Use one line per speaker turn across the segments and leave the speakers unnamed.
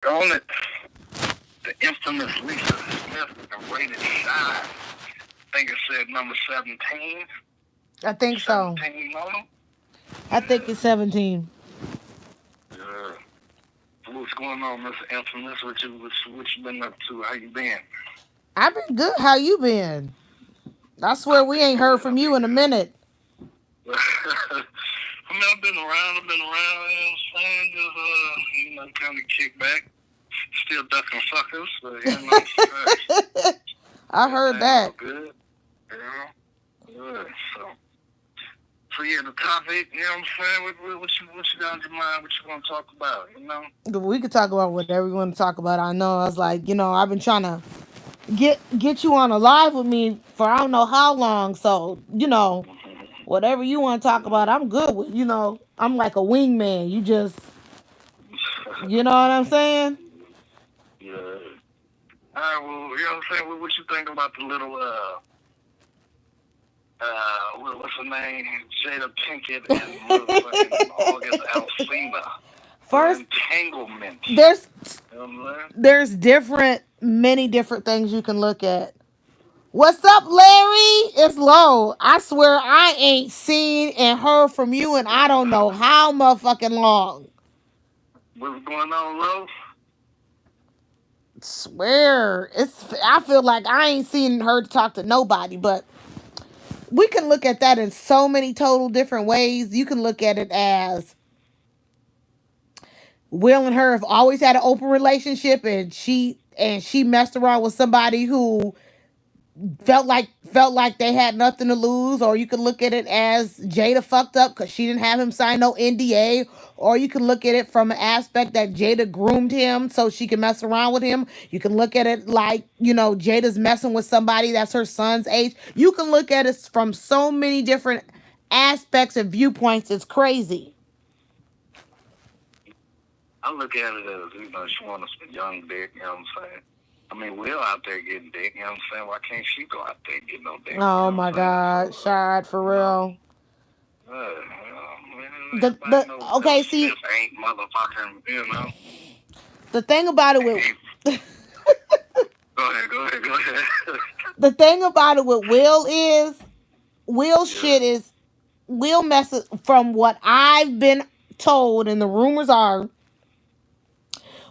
On it, the infamous Lisa Smith rated Shad. I think it said number 17.
I think so.
17 model.
I think it's
Yeah.
17.
Yeah. What's going on, Mr. Infamous? What you been up to? How you been?
I've been good. How you been? I swear
I've
we
been
ain't heard
good.
from
I've
you
been
in a
good.
minute.
I mean, I've been around. You know what I'm saying? Just, kind of kick back. Still ducking suckers, but,
I heard
everything all
that.
good. Good. So yeah, the topic, you know what I'm saying? What you got on your mind? What you want to talk about,
We could talk about whatever we want to talk about. I know. I was like, I've been trying to get you on a live with me for I don't know how long. So, whatever you want to talk about, I'm good with. I'm like a wingman. You just, you know what I'm saying?
Yeah. All right, well, you know what I'm saying? What you think about the little, what's her name? Jada Pinkett and motherfucking August Alsina. The
First,
entanglement.
there's
You know what I'm
there's many different things you can look at. What's up, Larry? It's low. I swear I ain't seen and heard from you and I don't know how motherfucking long.
What's going on, Lo?
Swear. I feel like I ain't seen her talk to nobody, but we can look at that in so many total different ways. You can look at it as Will and her have always had an open relationship and she messed around with somebody who felt like they had nothing to lose, or you could look at it as Jada fucked up because she didn't have him sign no NDA, or you can look at it from an aspect that Jada groomed him so she can mess around with him. You can look at it like Jada's messing with somebody that's her son's age. You can look at it from so many different aspects and viewpoints. It's crazy.
I look at it as, she wants some young dick, you know what I'm saying? I mean, Will out there getting dick, you know what I'm saying? Why can't she go out there and get no dick, you
Oh
know what
my
I'm saying?
God,
So,
Shad, for real. The
everybody
the
knows Will
okay,
Smith
see,
ain't motherfucking.
the thing about it with
Ain't, go ahead.
the thing about it with Will is Will
Yeah.
shit is Will messes from what I've been told, and the rumors are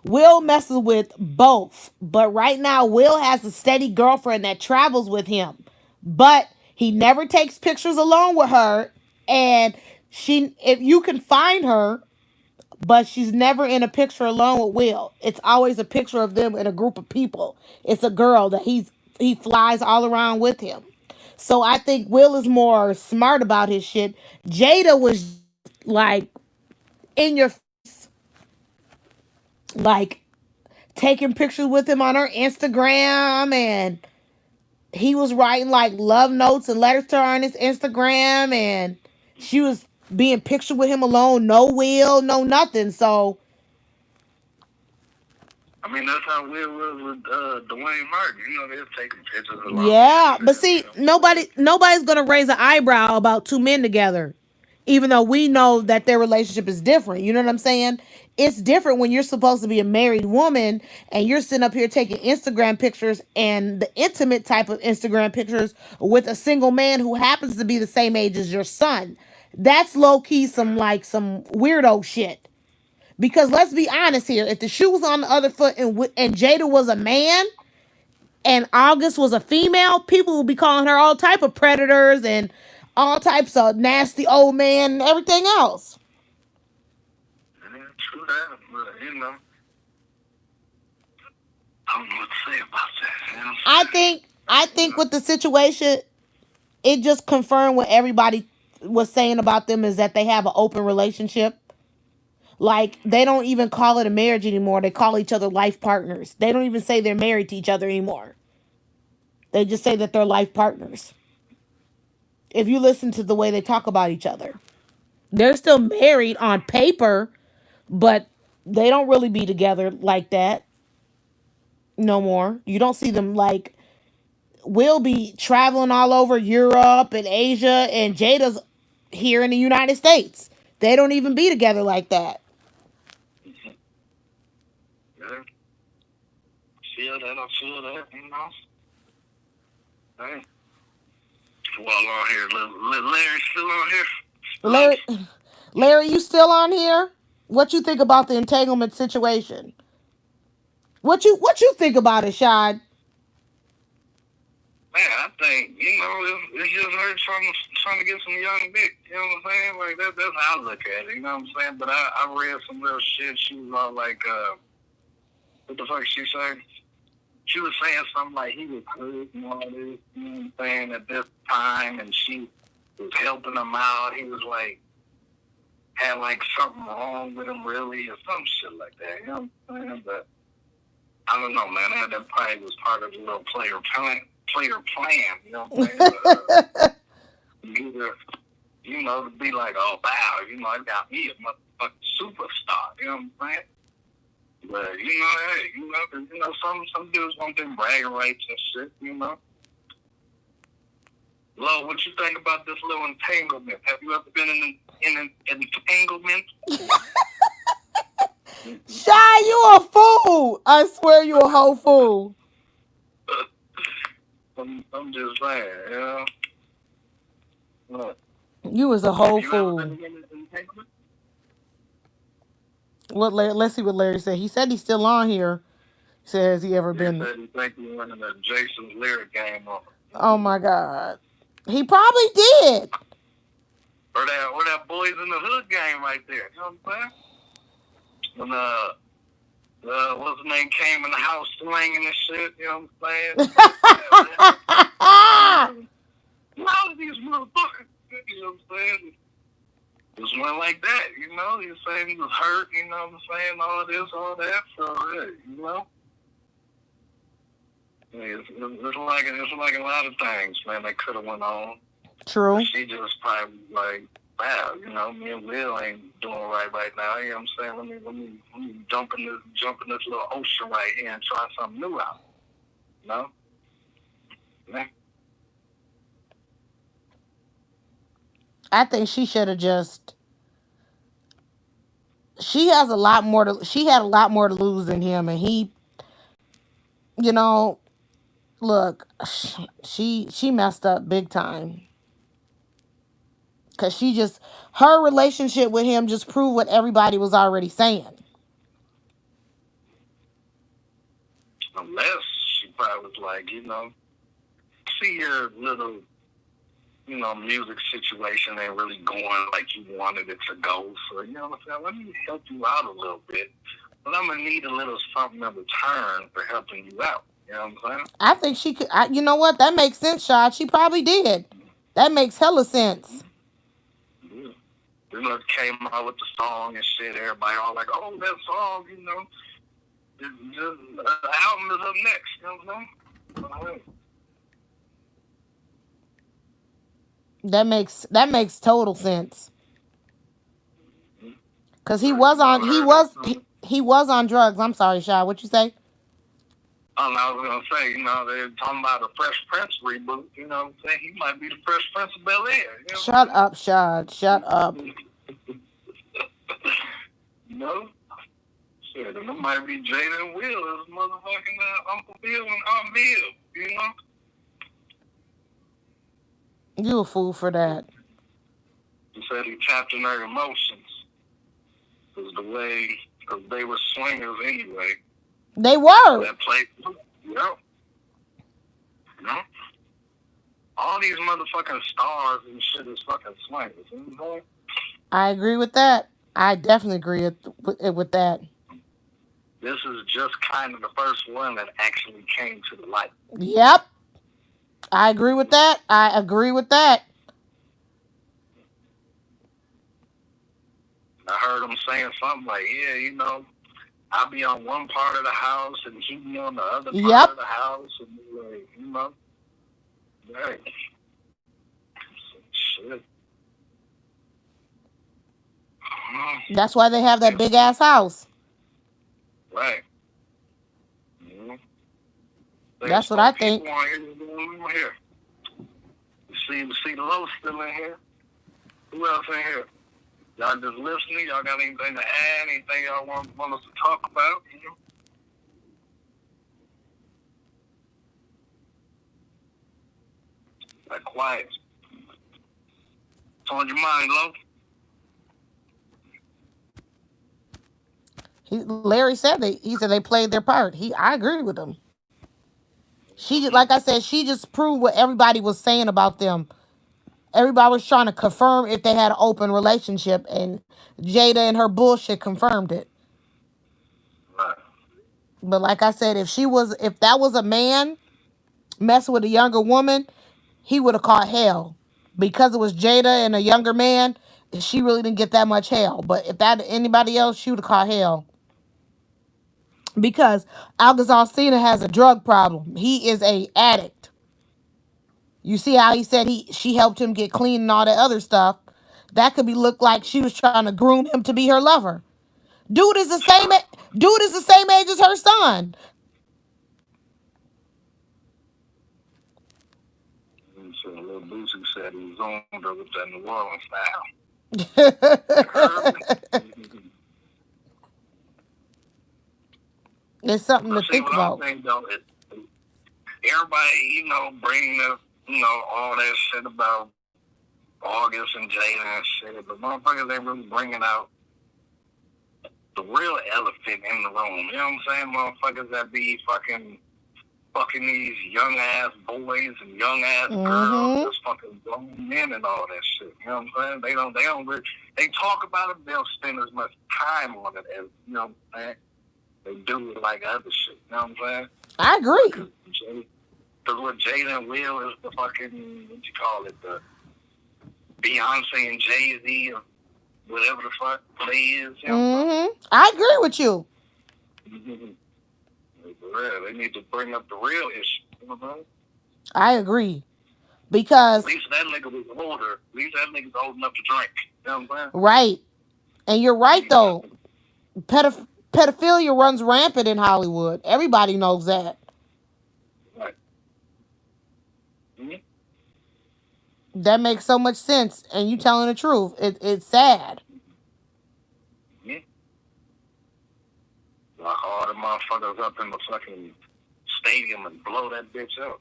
Will messes with both. But right now, Will has a steady girlfriend that travels with him, but he never takes pictures alone with her. And if you can find her, but she's never in a picture alone with Will. It's always a picture of them in a group of people. It's a girl that he flies all around with him. So I think Will is more smart about his shit. Jada was like in your face, like taking pictures with him on her Instagram, and he was writing like love notes and letters to her on his Instagram, and she was being pictured with him alone, no Will, no nothing. So
I mean, that's how Will was with Dwayne Martin. They're taking pictures along and
yeah, but
shit. You
see,
know what I'm saying?
nobody's gonna raise an eyebrow about two men together, even though we know that their relationship is different. You know what I'm saying? It's different when you're supposed to be a married woman and you're sitting up here taking Instagram pictures and the intimate type of Instagram pictures with a single man who happens to be the same age as your son. That's low key some weirdo shit. Because let's be honest here, if the shoe was on the other foot and Jada was a man, and August was a female, people would be calling her all type of predators and all types of nasty old man and everything else.
Yeah, true that. But, I don't know what to say about that. You know what I'm
I
saying?
think I think with the situation, it just confirmed what everybody was saying about them is that they have an open relationship. Like they don't even call it a marriage anymore. They call each other life partners. They don't even say they're married to each other anymore. They just say that they're life partners. If you listen to the way they talk about each other, they're still married on paper, but they don't really be together like that no more. You don't see them like Will be traveling all over Europe and Asia, and Jada's here in the United States. They don't even be together like that.
Yeah. Feel that, I feel that, you know. Hey. Well, on here, Larry still on here?
Larry, Larry, you still on here? What you think about the entanglement situation? What you think about it, Shad?
Man, I think, you know, it's just her trying to get some young dick. You know what I'm saying? Like, that's how I look at it. You know what I'm saying? But I read some real shit. She was all like, what the fuck she said? She was saying something like he was hurt and all this, you know what I'm saying, at this time, and she was helping him out. He was like, had like something wrong with him, really, or some shit like that. You know what I'm saying? But I don't know, man. That probably was part of the little player plan. You know what I'm saying? Either, you know, to be like, oh wow, you know, I got me a motherfucking superstar. You know what I'm saying? But you know, hey, you know, some dudes want them bragging rights and shit. You know. Lo, what you think about this little entanglement? Have you ever been in an entanglement?
Shy, you a fool. I swear you a whole fool.
I'm just saying, you know. Look,
You was a
have
whole
you ever been
fool.
in an entanglement?
Let's see what Larry said. He said he's still on here. He says he ever
He
been.
said he think he went in a Jason's lyric game on
Oh my God. He probably did.
or that Boys in the Hood game right there. You know what I'm saying? When what's the name came in the house slinging and shit. You know what I'm saying? A lot of these motherfuckers. You know what I'm saying? Just went like that, you know. He was saying he was hurt, you know what I'm saying? All this, all that. So, yeah, you know. It's like a lot of things, man, that could have went on.
True.
But she just probably like, wow, you know, me and Will ain't doing right now. You know what I'm saying? Let me jump in this little ocean right here and try something new out. You know? Yeah.
I think she should have just. She has a lot more to. She had a lot more to lose than him, and he. You know, look, she messed up big time. Cause she just her relationship with him just proved what everybody was already saying.
Unless she probably was like, you know, see your little, you know, music situation ain't really going like you wanted it to go. So, you know what I'm saying? Let me help you out a little bit. But I'm going to need a little something in return for helping you out. You know what I'm saying?
I think she could. You know what? That makes sense, Shad. She probably did. That makes hella sense.
Yeah. You know, came out with the song and shit. Everybody all like, oh, that song, you know, the album is up next. You know what I'm saying?
That makes total sense. Cause he
You
was
know,
on
I
he
heard that
was
song.
he was on drugs. I'm sorry, Shad. What you say?
I was gonna say, you know, they're talking about a Fresh Prince reboot. You know what I'm saying? He might be the Fresh Prince of Bel Air. You know
Shut up, Shad. Shut up.
You know? Shit, and it might be Jada and Will as motherfucking Uncle Bill and Aunt Bill. You know?
You a fool for that.
He said he tapped in their emotions. Because they were swingers anyway.
They were.
That played, you know? All these motherfucking stars and shit is fucking swingers. You know?
I agree with that. I definitely agree with that.
This is just kind of the first one that actually came to the light.
Yep. I agree with that. I agree with that.
I heard him saying something like, yeah, you know, I'll be on one part of the house and he be on the other part
Yep.
of the house. And, like, you know, right. Shit.
That's why they have that big ass house.
Right. Mm-hmm.
That's
There's
what
four
I
people
think.
on here. Here. You see Low still in here? Who else in here? Y'all just listening? Y'all got anything to add? Anything y'all want us to talk about? You know? quiet. It's on your mind, Lo.
Larry said he said they played their part. I agree with him. Like I said, she just proved what everybody was saying about them. Everybody was trying to confirm if they had an open relationship, and Jada and her bullshit confirmed it.
Right.
But like I said, if that was a man messing with a younger woman, he would have caught hell. Because it was Jada and a younger man, she really didn't get that much hell. But if that anybody else, she would have caught hell. Because August Alsina has a drug problem. He is a addict. You see how he said she helped him get clean and all that other stuff. That could be looked like she was trying to groom him to be her lover. Dude is the same age as her son.
So little Boosie said he was on there with that New Orleans style.
It's something to think about.
Think, though, everybody, bring the, all that shit about August and Jada and shit, but motherfuckers ain't really bringing out the real elephant in the room. You know what I'm saying? Motherfuckers that be fucking these young ass boys and young ass girls just fucking grown men and all that shit. You know what I'm saying? They don't really, they talk about it, they don't spend as much time on it as, you know what I'm saying? They do it like other shit. You know what I'm saying?
I agree.
Because what Jada and Will is the fucking, what you call it, the Beyonce and Jay-Z or whatever the fuck they is. You know?
I agree with you.
They need to bring up the real issue. You know what I'm saying?
I agree. Because
at least that nigga was older. At least that nigga's old enough to drink. You know what I'm saying?
Right. And you're right, though. Pedophilia runs rampant in Hollywood. Everybody knows that.
Right.
That makes so much sense. And you telling the truth. It's sad.
Like all the motherfuckers up in the fucking stadium and blow that bitch up.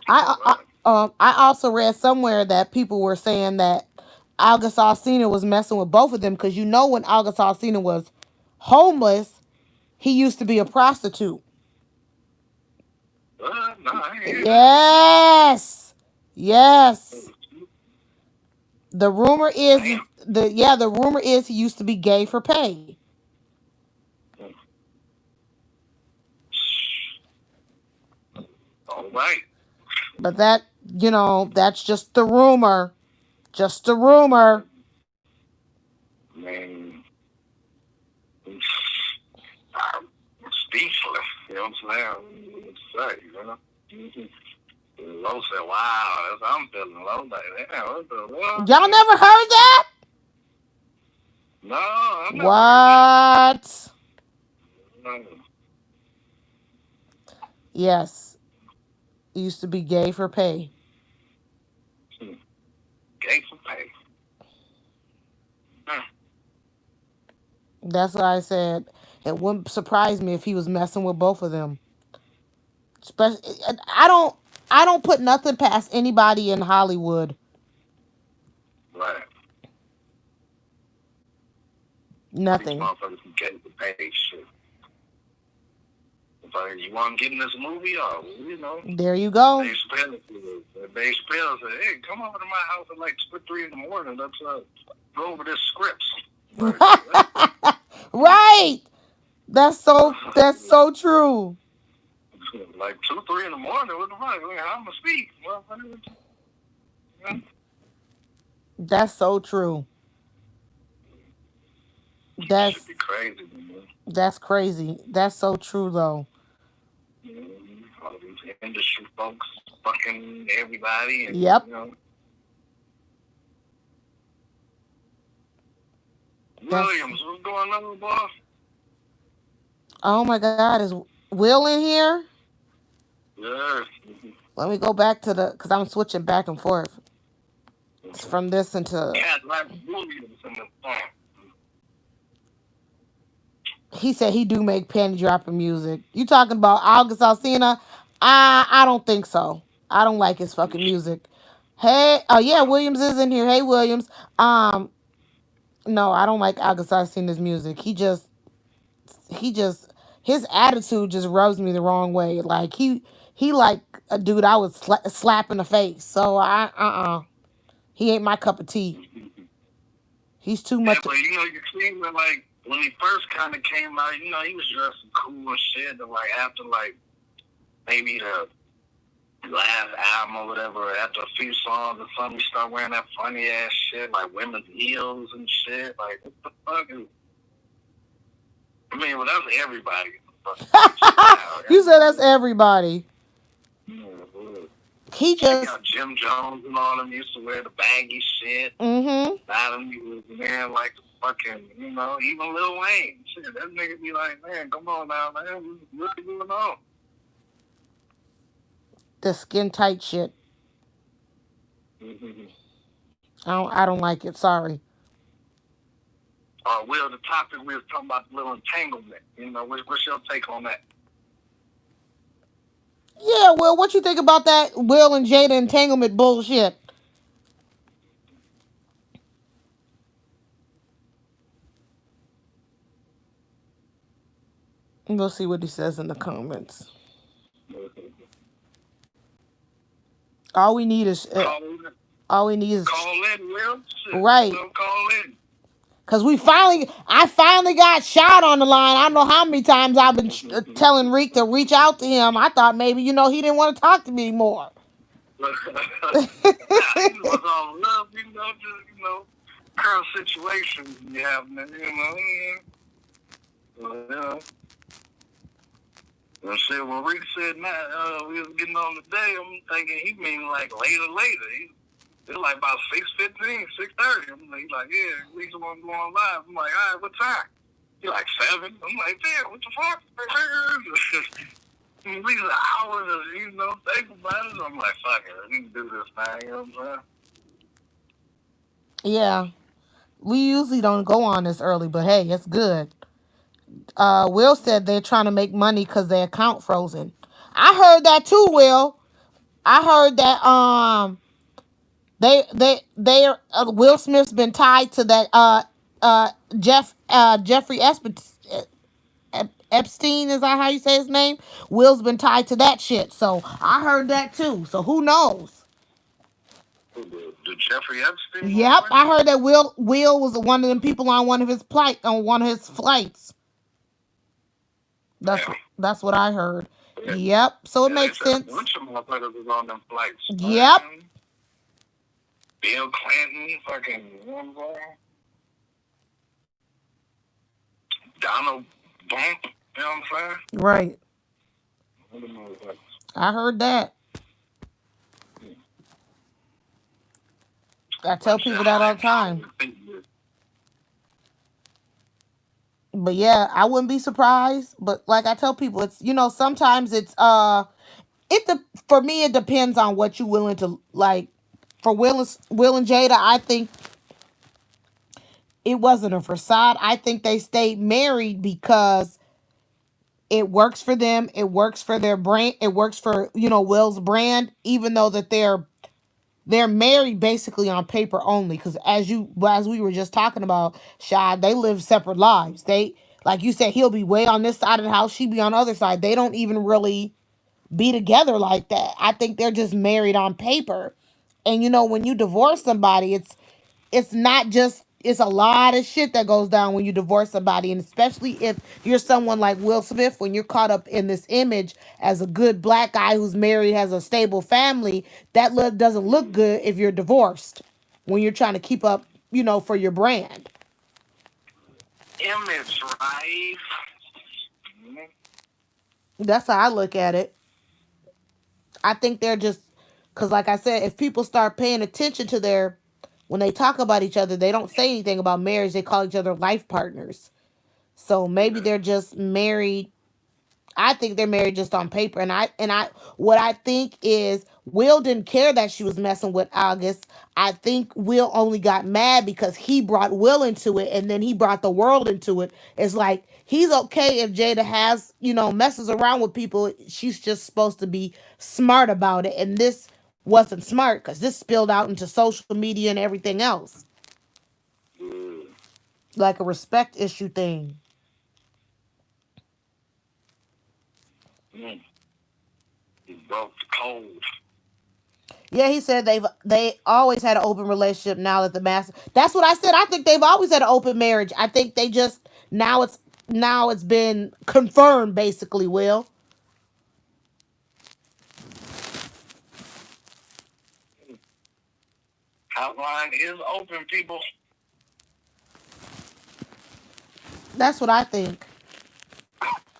I also read somewhere that people were saying that August Alsina was messing with both of them because when August Alsina was homeless, he used to be a prostitute. Yes. The rumor is the rumor is he used to be gay for pay.
All right.
But that's just the rumor. Just a rumor.
Man, I'm speechless. You know what I'm saying? Low said, wow, I'm feeling low. Like, damn, what the world?
Y'all never heard that?
No, I never
heard that. No. Yes. He used to be gay for pay.
Gay for pay.
That's what I said. It wouldn't surprise me if he was messing with both of them. Especially, I don't put nothing past anybody in Hollywood.
Right.
Nothing.
These motherfuckers who get the pay shit. If you want to get in this movie, or
there you go.
Dave Chappelle said, "Hey, come over to my house at like 3 in the morning. Let's go over this script."
Right. That's so true.
Like 2, 3 in the morning. What the fuck? I'm gonna speak.
That's so true. That
should be crazy, man.
That's crazy. That's so true, though.
All these industry folks, fucking everybody. And,
yep.
Williams, what's going on, boss?
Oh my God, is Will in here?
Yes.
Let me go back to because I'm switching back and forth. It's from this into.
Yeah, like Williams in the song.
He said he do make panty dropping music. You talking about August Alsina? I don't think so. I don't like his fucking music. Hey, oh yeah, Williams is in here. Hey Williams. Um, no, I don't like August Alsina's music. He just his attitude just rubs me the wrong way. Like he like a dude I would slap in the face. So he ain't my cup of tea. He's too
Yeah,
much.
but you see him like when he first kind of came out, he was dressing cool and shit. But like after like maybe the last album or whatever, after a few songs or something, he started wearing that funny ass shit like women's heels and shit. Like what the fuck is? I mean, well, that's everybody.
You said that's everybody.
Yeah,
He
check
just
out Jim Jones and all them used to wear the baggy shit.
mm-hmm.
Now them was man like the fucking, even Lil Wayne. Shit, that nigga be like, man, come on now, man, what's really going on?
The skin tight shit.
Mm-hmm.
I don't like it. Sorry.
Will, the topic we was talking about, the little entanglement. What's your take on that?
Yeah, Will, what you think about that Will and Jada entanglement bullshit? We'll see what he says in the comments. All we need is all we need is
Call in, Will. Shit,
right.
Call in.
Cause I finally got Shad on the line. I don't know how many times I've been telling Reek to reach out to him. I thought maybe he didn't want to talk to me anymore.
Nah, he was all love, current situations you have, man, Well, shit, when Rick said we was getting on today, I'm thinking he mean like later. It's like about 6:15, 6:30. I'm like, yeah, at least I'm going live. I'm like, all right, what time? He like 7. I'm like, damn, what the fuck? At least an hour to, think about it. I'm like, fuck it, I need to do this now, you know what I'm saying?
Yeah. We usually don't go on this early, but hey, it's good. Will said they're trying to make money because their account frozen. I heard that too, Will. I heard that they Will Smith's been tied to that Jeffrey Epstein, is that how you say his name? Will's been tied to that shit. So I heard that too. So who knows?
The Jeffrey Epstein?
Yep, I heard that Will was one of them people on one of his flights. That's what I heard. Yeah. Yep. So it makes sense.
A bunch of motherfuckers was on them flights.
Yep.
Bill Clinton, fucking Donald Bump, you know what I'm saying?
Right. I heard that. I tell people that all the time. But yeah, I wouldn't be surprised. But like I tell people, it's sometimes it's for me it depends on what you're willing to like. For Will and Jada, I think it wasn't a facade. I think they stayed married because it works for them. It works for their brand. It works for Will's brand, even though that they're married basically on paper only. Because as we were just talking about, Shad, they live separate lives. They, like you said, he'll be way on this side of the house, she be on the other side. They don't even really be together like that. I think they're just married on paper. And when you divorce somebody, it's not just it's a lot of shit that goes down when you divorce somebody, and especially if you're someone like Will Smith, when you're caught up in this image as a good black guy who's married, has a stable family, that doesn't look good if you're divorced, when you're trying to keep up for your brand
image, right?
That's how I look at it. I think they're just, because like I said, if people start paying attention to when they talk about each other, they don't say anything about marriage. They call each other life partners. So maybe they're just married. I think they're married just on paper. And what I think is Will didn't care that she was messing with August. I think Will only got mad because he brought Will into it and then he brought the world into it. It's like he's okay if Jada has, messes around with people. She's just supposed to be smart about it. And this wasn't smart because this spilled out into social media and everything else.
Mm.
Like a respect issue thing.
Mm. He broke the code.
Yeah, he said they always had an open relationship now that the master. That's what I said. I think they've always had an open marriage. I think they just now it's been confirmed basically, Will.
Hotline is open, people.
That's what I think.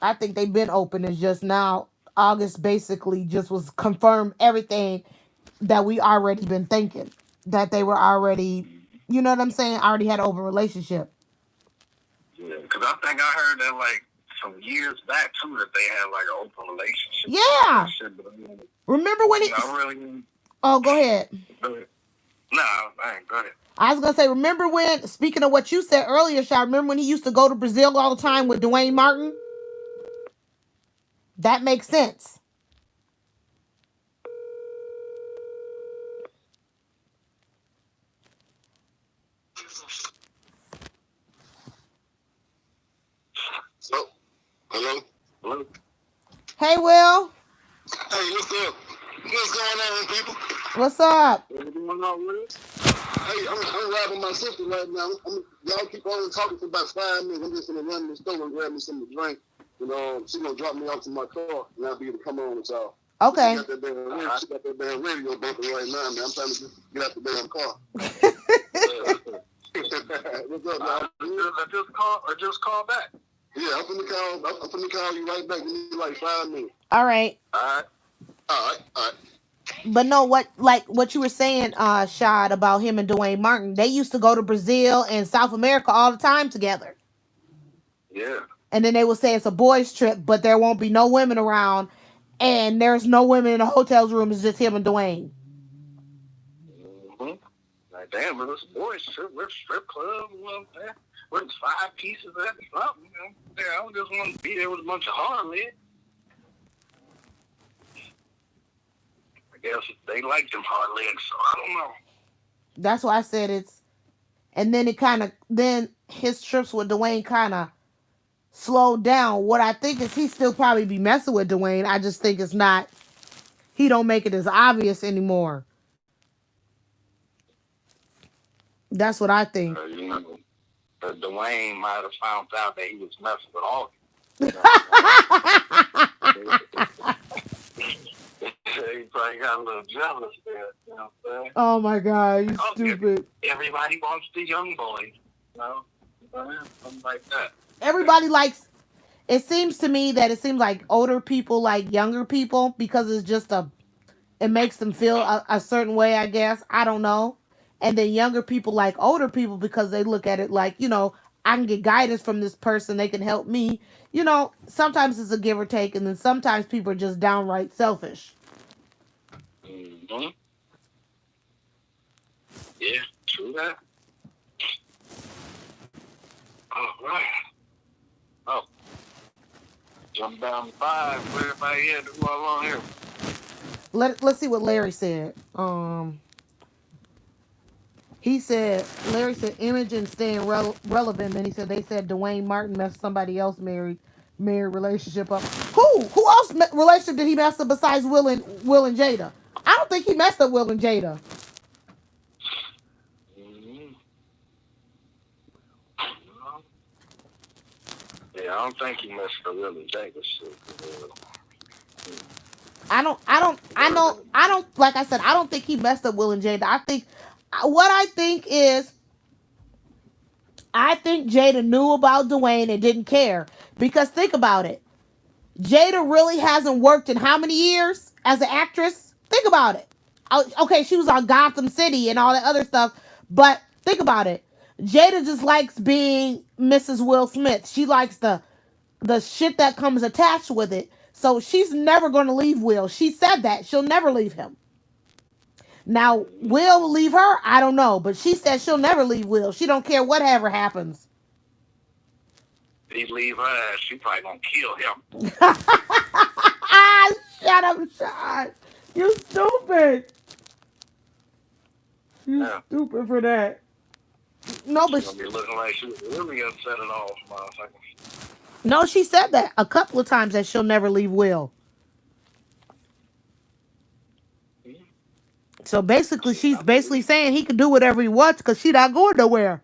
I think they've been open. It's just now August basically just was confirmed everything that we already been thinking. That they were already, you know what I'm saying, already had an open relationship.
Yeah, because I think I heard that like some years back too that they had like an open relationship.
Yeah.
Shit, but,
Remember when he
I really.
Oh, go ahead.
Go ahead. No, I ain't. Go ahead.
I was gonna say, remember when? Speaking of what you said earlier, Shad, remember when he used to go to Brazil all the time with Dwayne Martin? That makes sense.
Oh, hello. Hello.
Hey, Will,
Hey, what's up? What's going on, people?
what's up?
What's going on, Will? Hey, I'm riding my sister right now. Y'all keep on talking for about 5 minutes. I'm just gonna run to the store and grab me something to drink. She gonna drop me off to my car, and I'll be able to come on with y'all.
Okay.
She got that damn radio bumping right now, man. I'm trying to just get out the damn car. What's up, y'all? I just call back. Yeah, I'm finna call you right back. We need like 5 minutes.
All right.
All right.
But no, what you were saying, Shad, about him and Dwayne Martin, they used to go to Brazil and South America all the time together.
Yeah.
And then they would say it's a boys' trip, but there won't be no women around, and there's no women in the hotel's room. It's just him and Dwayne.
Mm-hmm. Like, damn, but it's a boys' trip. We're strip club. We're 5 pieces at something. Yeah, I don't just want to be there with a bunch of hard lead. I guess they like them hard legs, so I don't know.
That's why I said it's. And then then his trips with Dwayne kind of slowed down. What I think is he still probably be messing with Dwayne. I just think it's not. He don't make it as obvious anymore. That's what I think.
Dwayne might have found out that he was messing with all. He probably got a little jealous there. You know what I'm saying?
Oh my God, you stupid.
Everybody wants the young boy. You know? Something like that.
Everybody likes. It seems to me that it seems like older people like younger people because it's just a. It makes them feel a certain way, I guess. I don't know. And then younger people like older people because they look at it like, I can get guidance from this person. They can help me. Sometimes it's a give or take, and then sometimes people are just downright selfish.
Mm-hmm. Yeah, true that. All right. Oh, jump down to 5. Where everybody at? Who all on here?
Let's see what Larry said. Larry said image and staying relevant. Then he said they said Dwayne Martin messed somebody else married relationship up. Who else relationship did he mess up besides Will and Jada? I don't think he messed up Will and Jada.
Mm-hmm. Yeah, I don't think he messed up Will and Jada shit.
I don't, like I said, I don't think he messed up Will and Jada. I think Jada knew about Dwayne and didn't care. Because think about it. Jada really hasn't worked in how many years as an actress? Think about it. Okay, she was on Gotham City and all that other stuff, but think about it. Jada just likes being Mrs. Will Smith. She likes the shit that comes attached with it. So she's never going to leave Will. She said that she'll never leave him. Now, Will leave her? I don't know, but she said she'll never leave Will. She don't care whatever happens.
He leave her ass, she probably gonna kill him.
Shut up, Shad. You stupid. You
Yeah.
stupid for that. No,
She's
but
gonna be looking like she was really upset at all, motherfucker.
no, she said that a couple of times that she'll never leave Will. So basically,
Shit,
she's
I
basically
believe.
saying he can do whatever he wants because she not going nowhere.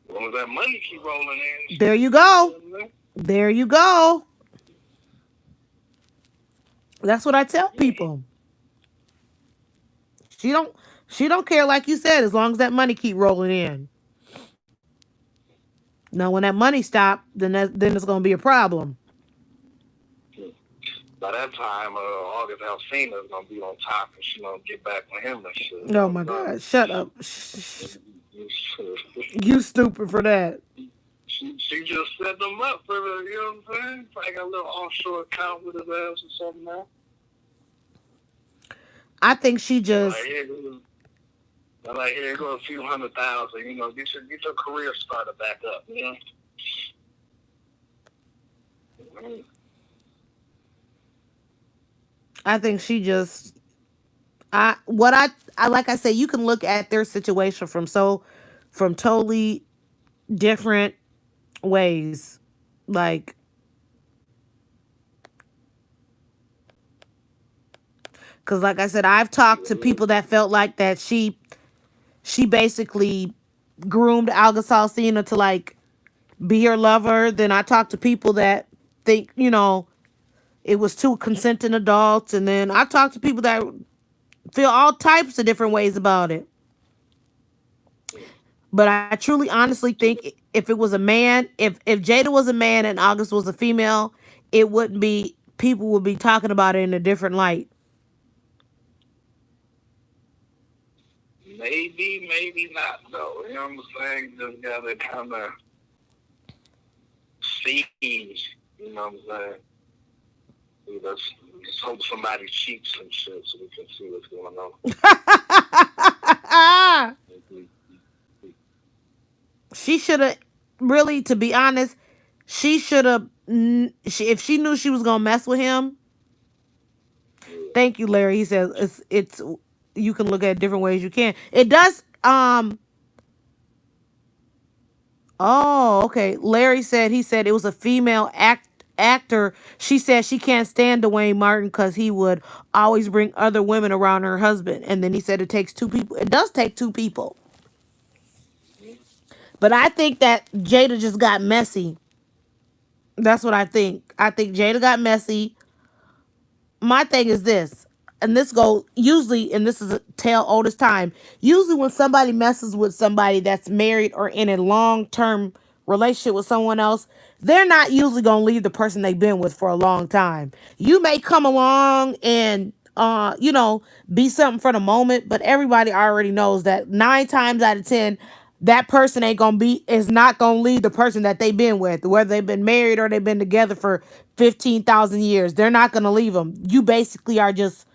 As long as that money keep rolling in,
There you
she
go.
doesn't.
There you go. That's what I tell people. She don't she don't care like you said as long as that money keep rolling in. Now when that money stop, then it's gonna be a problem.
By that time, August Alsina is gonna be on top, and she gonna get back on him and shit.
Oh my god, shut up. You stupid for that.
She just set them up for the, you know what I'm saying? Probably got a little offshore account with his ass or something now.
I think she
Like,
just
here go a few 100,000, get your career started back up, you know?
I think she just I like I say you can look at their situation from totally different ways. Like cuz like I said I've talked to people that felt like that she basically groomed Algasol Cena to like be her lover. Then I talked to people that think, it was two consenting adults. And then I talked to people that feel all types of different ways about it. But I truly honestly think if it was a man, if Jada was a man and August was a female, it wouldn't be people would be talking about it in a different light.
Maybe not, though. You know what I'm saying? Just gotta kind of see, you know what I'm saying? Let's hope somebody cheats and shit so we can see what's going on.
She should have really, to be honest, she should have. If she knew she was gonna mess with him, thank you, Larry. He says it's you can look at it different ways. You can. It does. Oh, okay. Larry said he said it was a female actor. She said she can't stand Dwayne Martin because he would always bring other women around her husband. And then he said it takes two people. It does take two people. But I think that Jada just got messy. That's what I think. I think Jada got messy. My thing is this, and this go usually, and this is a tale oldest time. Usually, when somebody messes with somebody that's married or in a long term relationship with someone else, they're not usually gonna leave the person they've been with for a long time. You may come along and be something for the moment, but everybody already knows that 9 times out of 10, that person ain't gonna be is not gonna leave the person that they've been with, whether they've been married or they've been together for 15,000 years. They're not gonna leave them. You basically are just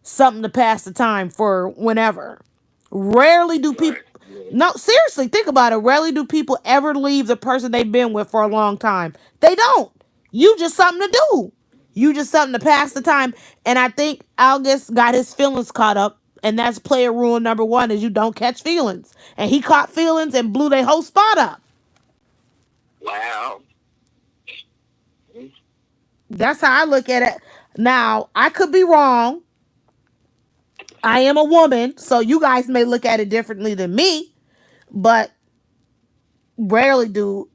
something to pass the time for whenever. Rarely do people.
Right. Yeah.
No, seriously, think about it. Rarely do people ever leave the person they've been with for a long time. They don't. You just something to do. You just something to pass the time. And I think August got his feelings caught up. And that's player rule number one is you don't catch feelings. And he caught feelings and blew their whole spot up.
Wow.
That's how I look at it. Now, I could be wrong. I am a woman, so you guys may look at it differently than me, but rarely do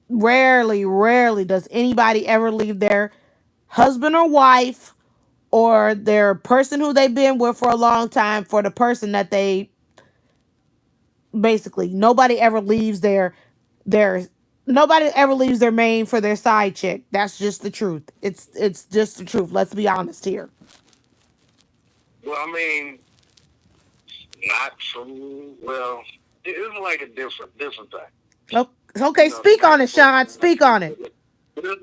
rarely does anybody ever leave their husband or wife or their person who they've been with for a long time for the person that they basically nobody ever leaves their nobody ever leaves their main for their side chick. That's just the truth. It's just the truth. Let's be honest here.
Well, I mean, not true. Well, it's like a different thing.
Okay, speak on it, Sean. Speak on it.
But well,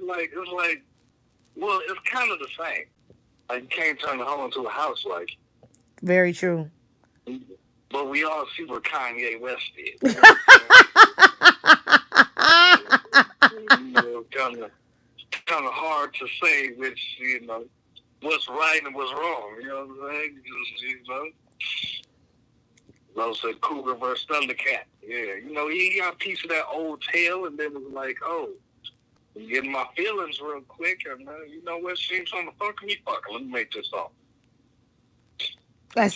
it's kind of the same. Like, you can't turn the home into a house, like.
Very true.
But we all see what Kanye West did. You know what I'm saying? Kind of hard to say which, what's right and what's wrong. You know what I'm saying? Those said Cougar versus Thundercat. Yeah, he got a piece of that old tale, and then was like, oh, I'm getting my feelings real quick, and you know what? She ain't trying to fuck me. Fuck her. Let me make this off.
I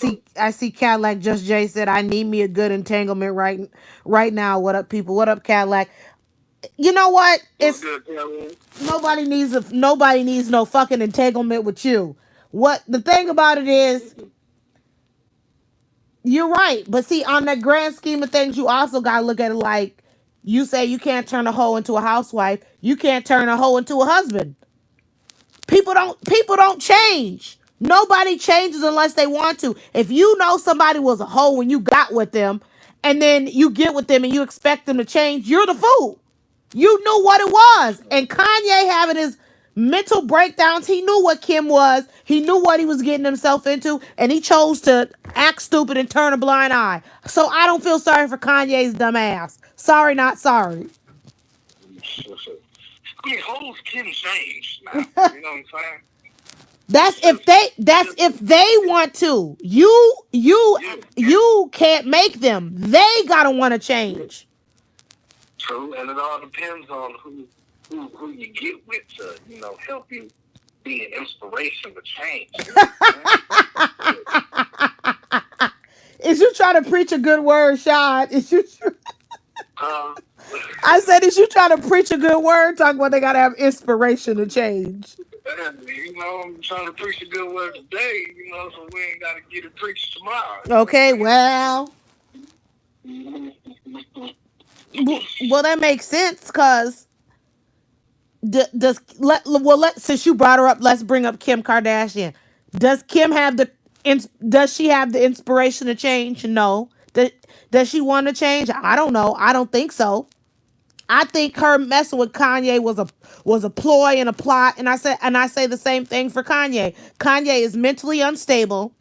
see Cadillac Just Jay said I need me a good entanglement right now. What up, people? What up, Cadillac? You know what?
What's
It's
good, Taylor?
nobody needs no fucking entanglement with you. What the thing about it is, you're right. But see, on that grand scheme of things, you also gotta look at it like you say you can't turn a hoe into a housewife. You can't turn a hoe into a husband. People don't change. Nobody changes unless they want to. If you know somebody was a hoe when you got with them, and then you get with them and you expect them to change, you're the fool. You knew what it was. And Kanye having his mental breakdowns, he knew what Kim was. He knew what he was getting himself into, and he chose to act stupid and turn a blind eye. So I don't feel sorry for Kanye's dumb ass. Sorry, not sorry.
I mean, hoes can change now. You know what I'm saying?
That's if they want to. You
Yeah.
you can't make them. They gotta want to change.
True, and it all depends on who you get with to, help you be an inspiration to change. You know what I'm saying?
Is you trying to preach a good word, Shad? Is you?
Uh,
I said, is you trying to preach a good word? Talking about they gotta have inspiration to change.
and, I'm trying to preach a good word today, so we ain't got to get it preached tomorrow. You know
Okay,
what
well,
I'm saying?
well that makes sense because does let since you brought her up, let's bring up Kim Kardashian. Does Kim have does she have the inspiration to change? No. Does she want to change? I don't know. I don't think so. I think her messing with Kanye was a ploy and a plot, and I say the same thing for Kanye. Kanye is mentally unstable.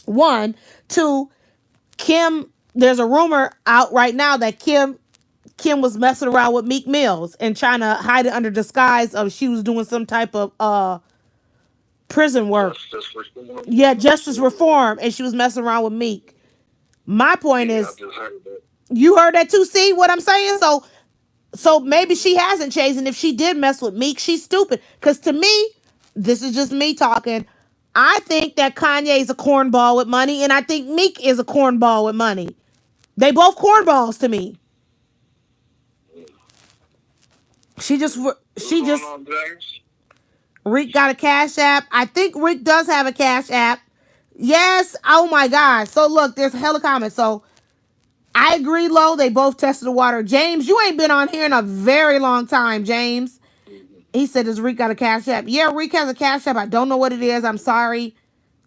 One, two, Kim. There's a rumor out right now that Kim was messing around with Meek Mills and trying to hide it under disguise of she was doing some type of prison work.
Justice reform.
Yeah, justice reform, and she was messing around with Meek. My point
Yeah, I
is,
just heard that.
you heard that too. See what I'm saying? So maybe she hasn't changed, and if she did mess with Meek, she's stupid. Because to me, this is just me talking. I think that Kanye is a cornball with money, and I think Meek is a cornball with money. They both cornballs to me. She just
What's
she
going
just
on, James?
Rick got a cash app. I think Rick does have a cash app. Yes. Oh my God. So look, there's a hella comment. So I agree, Lo. They both tested the water. James, you ain't been on here in a very long time, James. He said, does Rick got a cash app? Yeah, Rick has a cash app. I don't know what it is. I'm sorry.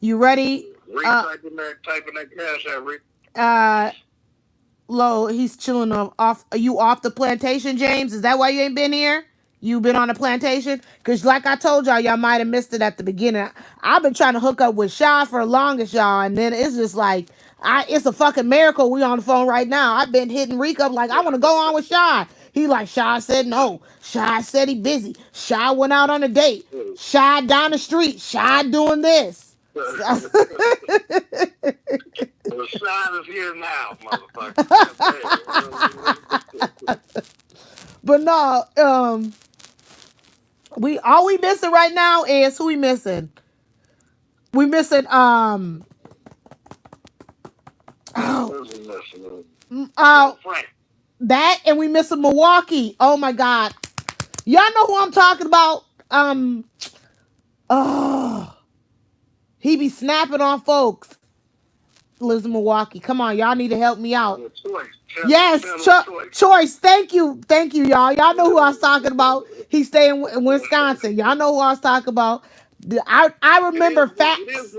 You ready?
Rick typing that cash out, Rick.
Uh Lo, he's chilling off. Are you off the plantation, James? Is that why you ain't been here? You been on a plantation? Because like I told y'all might have missed it at the beginning. I've been trying to hook up with Shad for the longest, y'all. And then it's just like, it's a fucking miracle we on the phone right now. I've been hitting Reek up like, I want to go on with Shad. He like, Shad said no. Shad said he busy. Shad went out on a date. Shad down the street. Shad doing this.
The sign is here now, motherfucker.
But no, we all we missing right now is who we missing. We missing oh uh that, and we missing Milwaukee. Oh my God, y'all know who I'm talking about. Oh, he be snapping on folks. Lives in Milwaukee. Come on, y'all need to help me out. Yes, choice. Thank you, y'all. Y'all know who I was talking about. He stay in Wisconsin. Y'all know who I was talking about. I remember facts.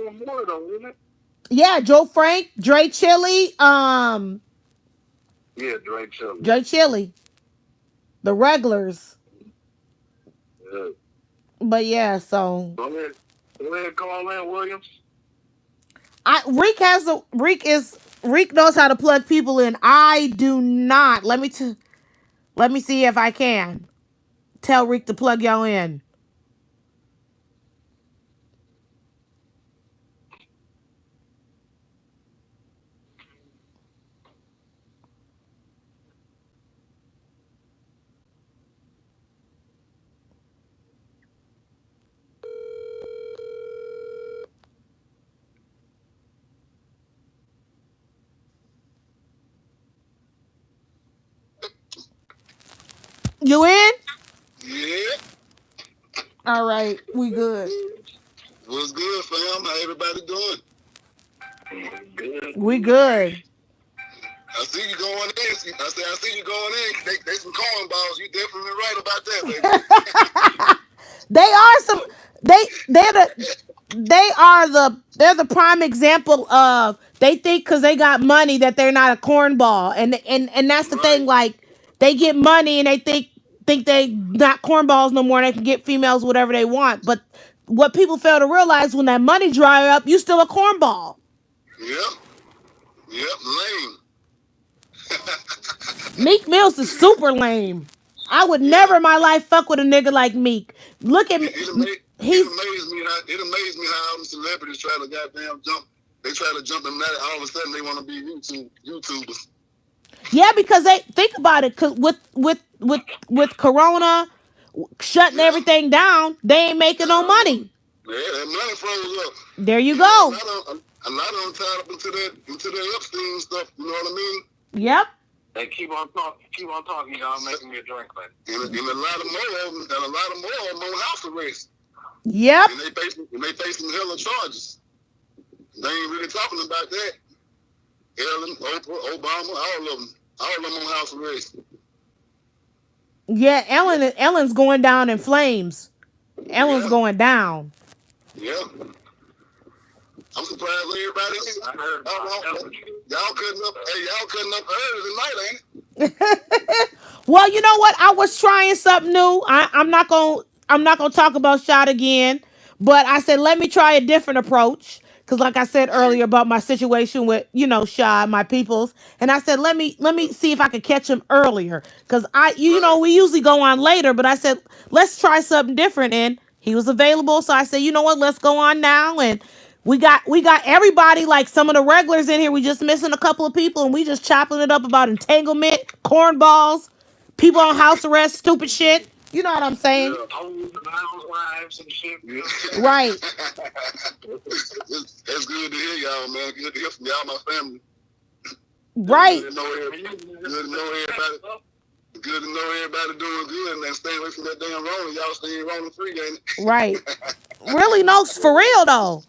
Yeah, Joe Frank, Dre Chili,
Yeah, Dre Chili.
Dre Chili, the regulars.
Yeah.
But yeah, so
Go ahead, call in, Williams.
Reek knows how to plug people in. I do not. Let me see if I can tell Reek to plug y'all in. You in?
Yeah.
All right, we good.
What's good, fam? How everybody doing?
Good.
We good.
I see you going in. I see you going in. They some cornballs. You definitely right about that, baby.
They are some. They're the prime example of they think because they got money that they're not a cornball, and that's the thing.
Right.
Like they get money and they think they not cornballs no more. And they can get females whatever they want, but what people fail to realize when that money dry up, you still a cornball.
Yep. Yep. Lame.
Meek Mills is super lame. I would
Yeah.
never in my life fuck with a nigga like Meek. Look at me.
It
He's
amazed me how all the celebrities try to goddamn jump. They try to jump in that. All of a sudden they want to be YouTubers.
Yeah, because they think about it. Cause with Corona shutting
Yeah.
everything down, they ain't making no money.
Yeah, that money froze up.
There you
And
go.
a lot of them tied up into that Epstein stuff. You know what I mean?
Yep.
Hey, keep on talking, y'all. Making me a drink, man.
And a lot of more of them, on house arrest.
Yep.
And they facing hella charges. They ain't really talking about that. Ellen, Oprah, Obama, all of them on house arrest.
Yeah, Ellen's going down in flames. Ellen's
Yeah,
going down.
yeah. I'm surprised everybody.
I heard about Ellen.
Y'all cutting up early tonight, ain't it?
Well, you know what? I was trying something new. I'm not gonna talk about Shot again, but I said let me try a different approach. Cause like I said earlier about my situation with Shad, my peoples, and I said let me see if I could catch him earlier. Cause
Right,
we usually go on later, but I said let's try something different, and he was available, so I said you know what, let's go on now, and we got everybody like some of the regulars in here. We just missing a couple of people, and we just chopping it up about entanglement, cornballs, people on house arrest, stupid shit. You know what I'm saying?
yeah.
Hoes and housewives and shit. You know
Right,
That's good to hear y'all, man. Good to hear from y'all, my family.
right.
Good to know everybody. Good to know everybody doing good and then stay away from that damn rolling. Y'all stay rolling free, ain't
Right.
it?
Really, no, for real though.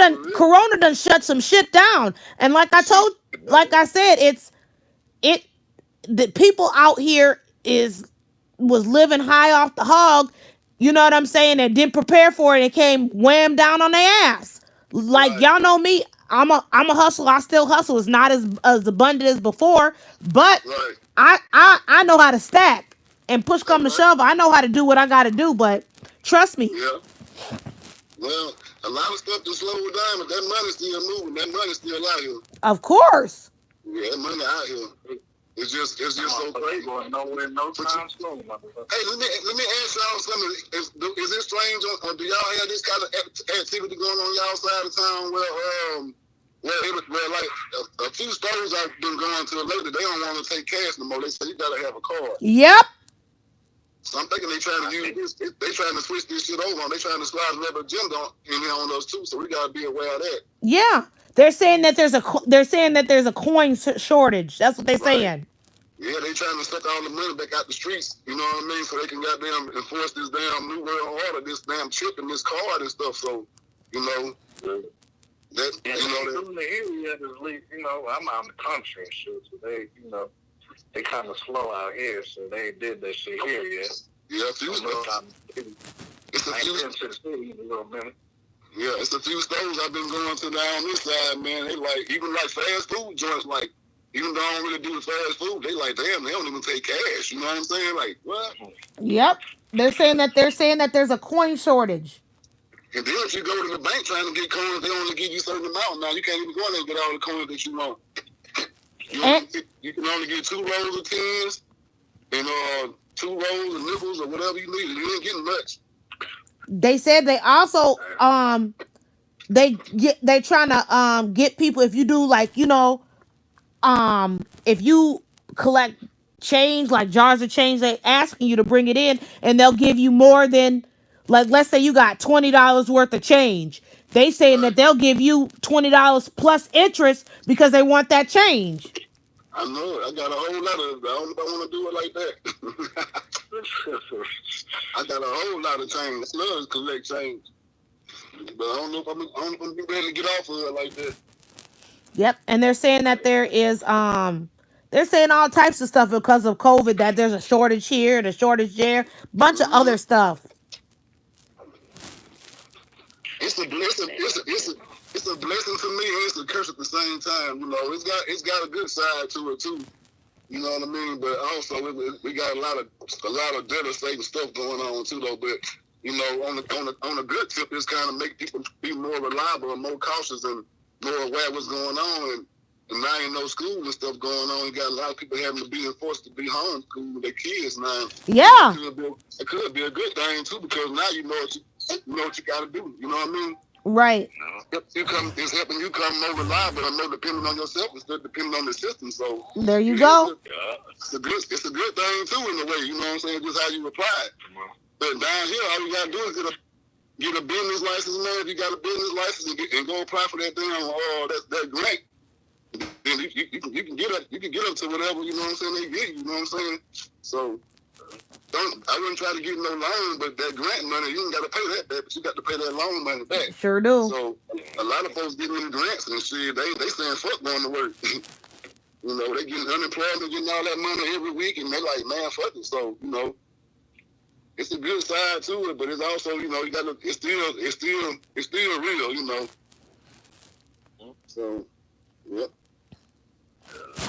Yeah, for real.
Corona done shut some shit down. And like I said, it the people out here is was living high off the hog, you know what I'm saying, and didn't prepare for it and came wham down on their ass. Like
Right,
y'all know me, I'm a hustler. I still hustle. It's not as abundant as before, but
right.
I know how to stack. And push
That's
come to
right.
shove, I know how to do what I gotta do, but trust me,
Yeah. Well, a lot of stuff just slowed down, but that money's still moving. That money's still out here.
of course.
Yeah, that money out here. It's just so crazy.
going nowhere, no time soon, motherfucker.
Hey, let me ask y'all something. Is it strange, or do y'all have this kind of activity going on y'all side of town where like a few stores I've been going to lately, they don't want to take cash no more. They say you gotta have a card.
Yep.
So I'm thinking they trying to use this. They trying to switch this shit over. They trying to slide another agenda in here on us too. So we gotta be aware of that.
Yeah. They're saying that there's a coin shortage. That's what they're
Right.
saying.
Yeah, they trying to suck all the money back out the streets. You know what I mean? So they can goddamn enforce this damn new world order, this damn chip and this card and stuff. So, you know, that
Yeah,
you know that.
in the area, at least, I'm out in the country and shit, so they kind of slow out here, so they ain't did that shit here yet.
Yeah, a few stores. It's a
I ain't
few.
been to the city in a little minute.
Yeah, it's a few stores I've been going to down this side, man. They like even like fast food joints, like even though I don't really do the fast food, they like damn, they don't even take cash. You know what I'm saying? Like what?
Yep. They're saying that there's a coin shortage.
And then if you go to the bank trying to get coins, they only give you a certain amount. Now you can't even go in there and get all the coins that you want. You can only get 2 rolls of tens and 2 rolls of nickels or whatever you need. You ain't getting much.
They said they also they trying to get people, if you do like, if you collect change, like jars of change, they asking you to bring it in, and they'll give you more than, like, let's say you got $20 worth of change. They saying that they'll give you $20 plus interest because they want that change.
I know it. I got a whole lot of. I don't know if I want to do it like that. I got a whole lot of change. I love to collect change, but I don't know if I'm gonna be ready to get off of it like that.
Yep, and they're saying that they're saying all types of stuff because of COVID, that there's a shortage here and a shortage there, bunch of other stuff.
It's a blessing. It's a blessing to me, and it's a curse at the same time. You know, it's got a good side to it too. You know what I mean? But also we got a lot of devastating stuff going on too, though. But you know, on the good tip, it's kind of make people be more reliable and more cautious and more aware of what's going on. And now ain't no school and stuff going on. You got a lot of people having to be enforced to be homeschooled with their kids now.
Yeah.
It could be a good thing too, because now you know what you got to do. You know what I mean?
Right.
It's helping you come more reliable and more dependent on yourself instead of depending on the system. So
there you go.
It's a good thing too in a way. You know what I'm saying? Just how you apply it. But down here, all you gotta do is get a business license, man. If you got a business license and go apply for that damn that grant, then you can get up to whatever, you know what I'm saying, they get you know what I'm saying? So I wouldn't try to get no loan, but that grant money, you ain't got to pay that back, but you got to pay that loan money back.
Sure do.
So a lot of folks getting in grants and shit, they saying fuck going to work. You know, they getting unemployment, getting all that money every week, and they like, man, fuck it. So, you know, it's a good side to it, but it's also, you know, it's still real, you know. So, yep.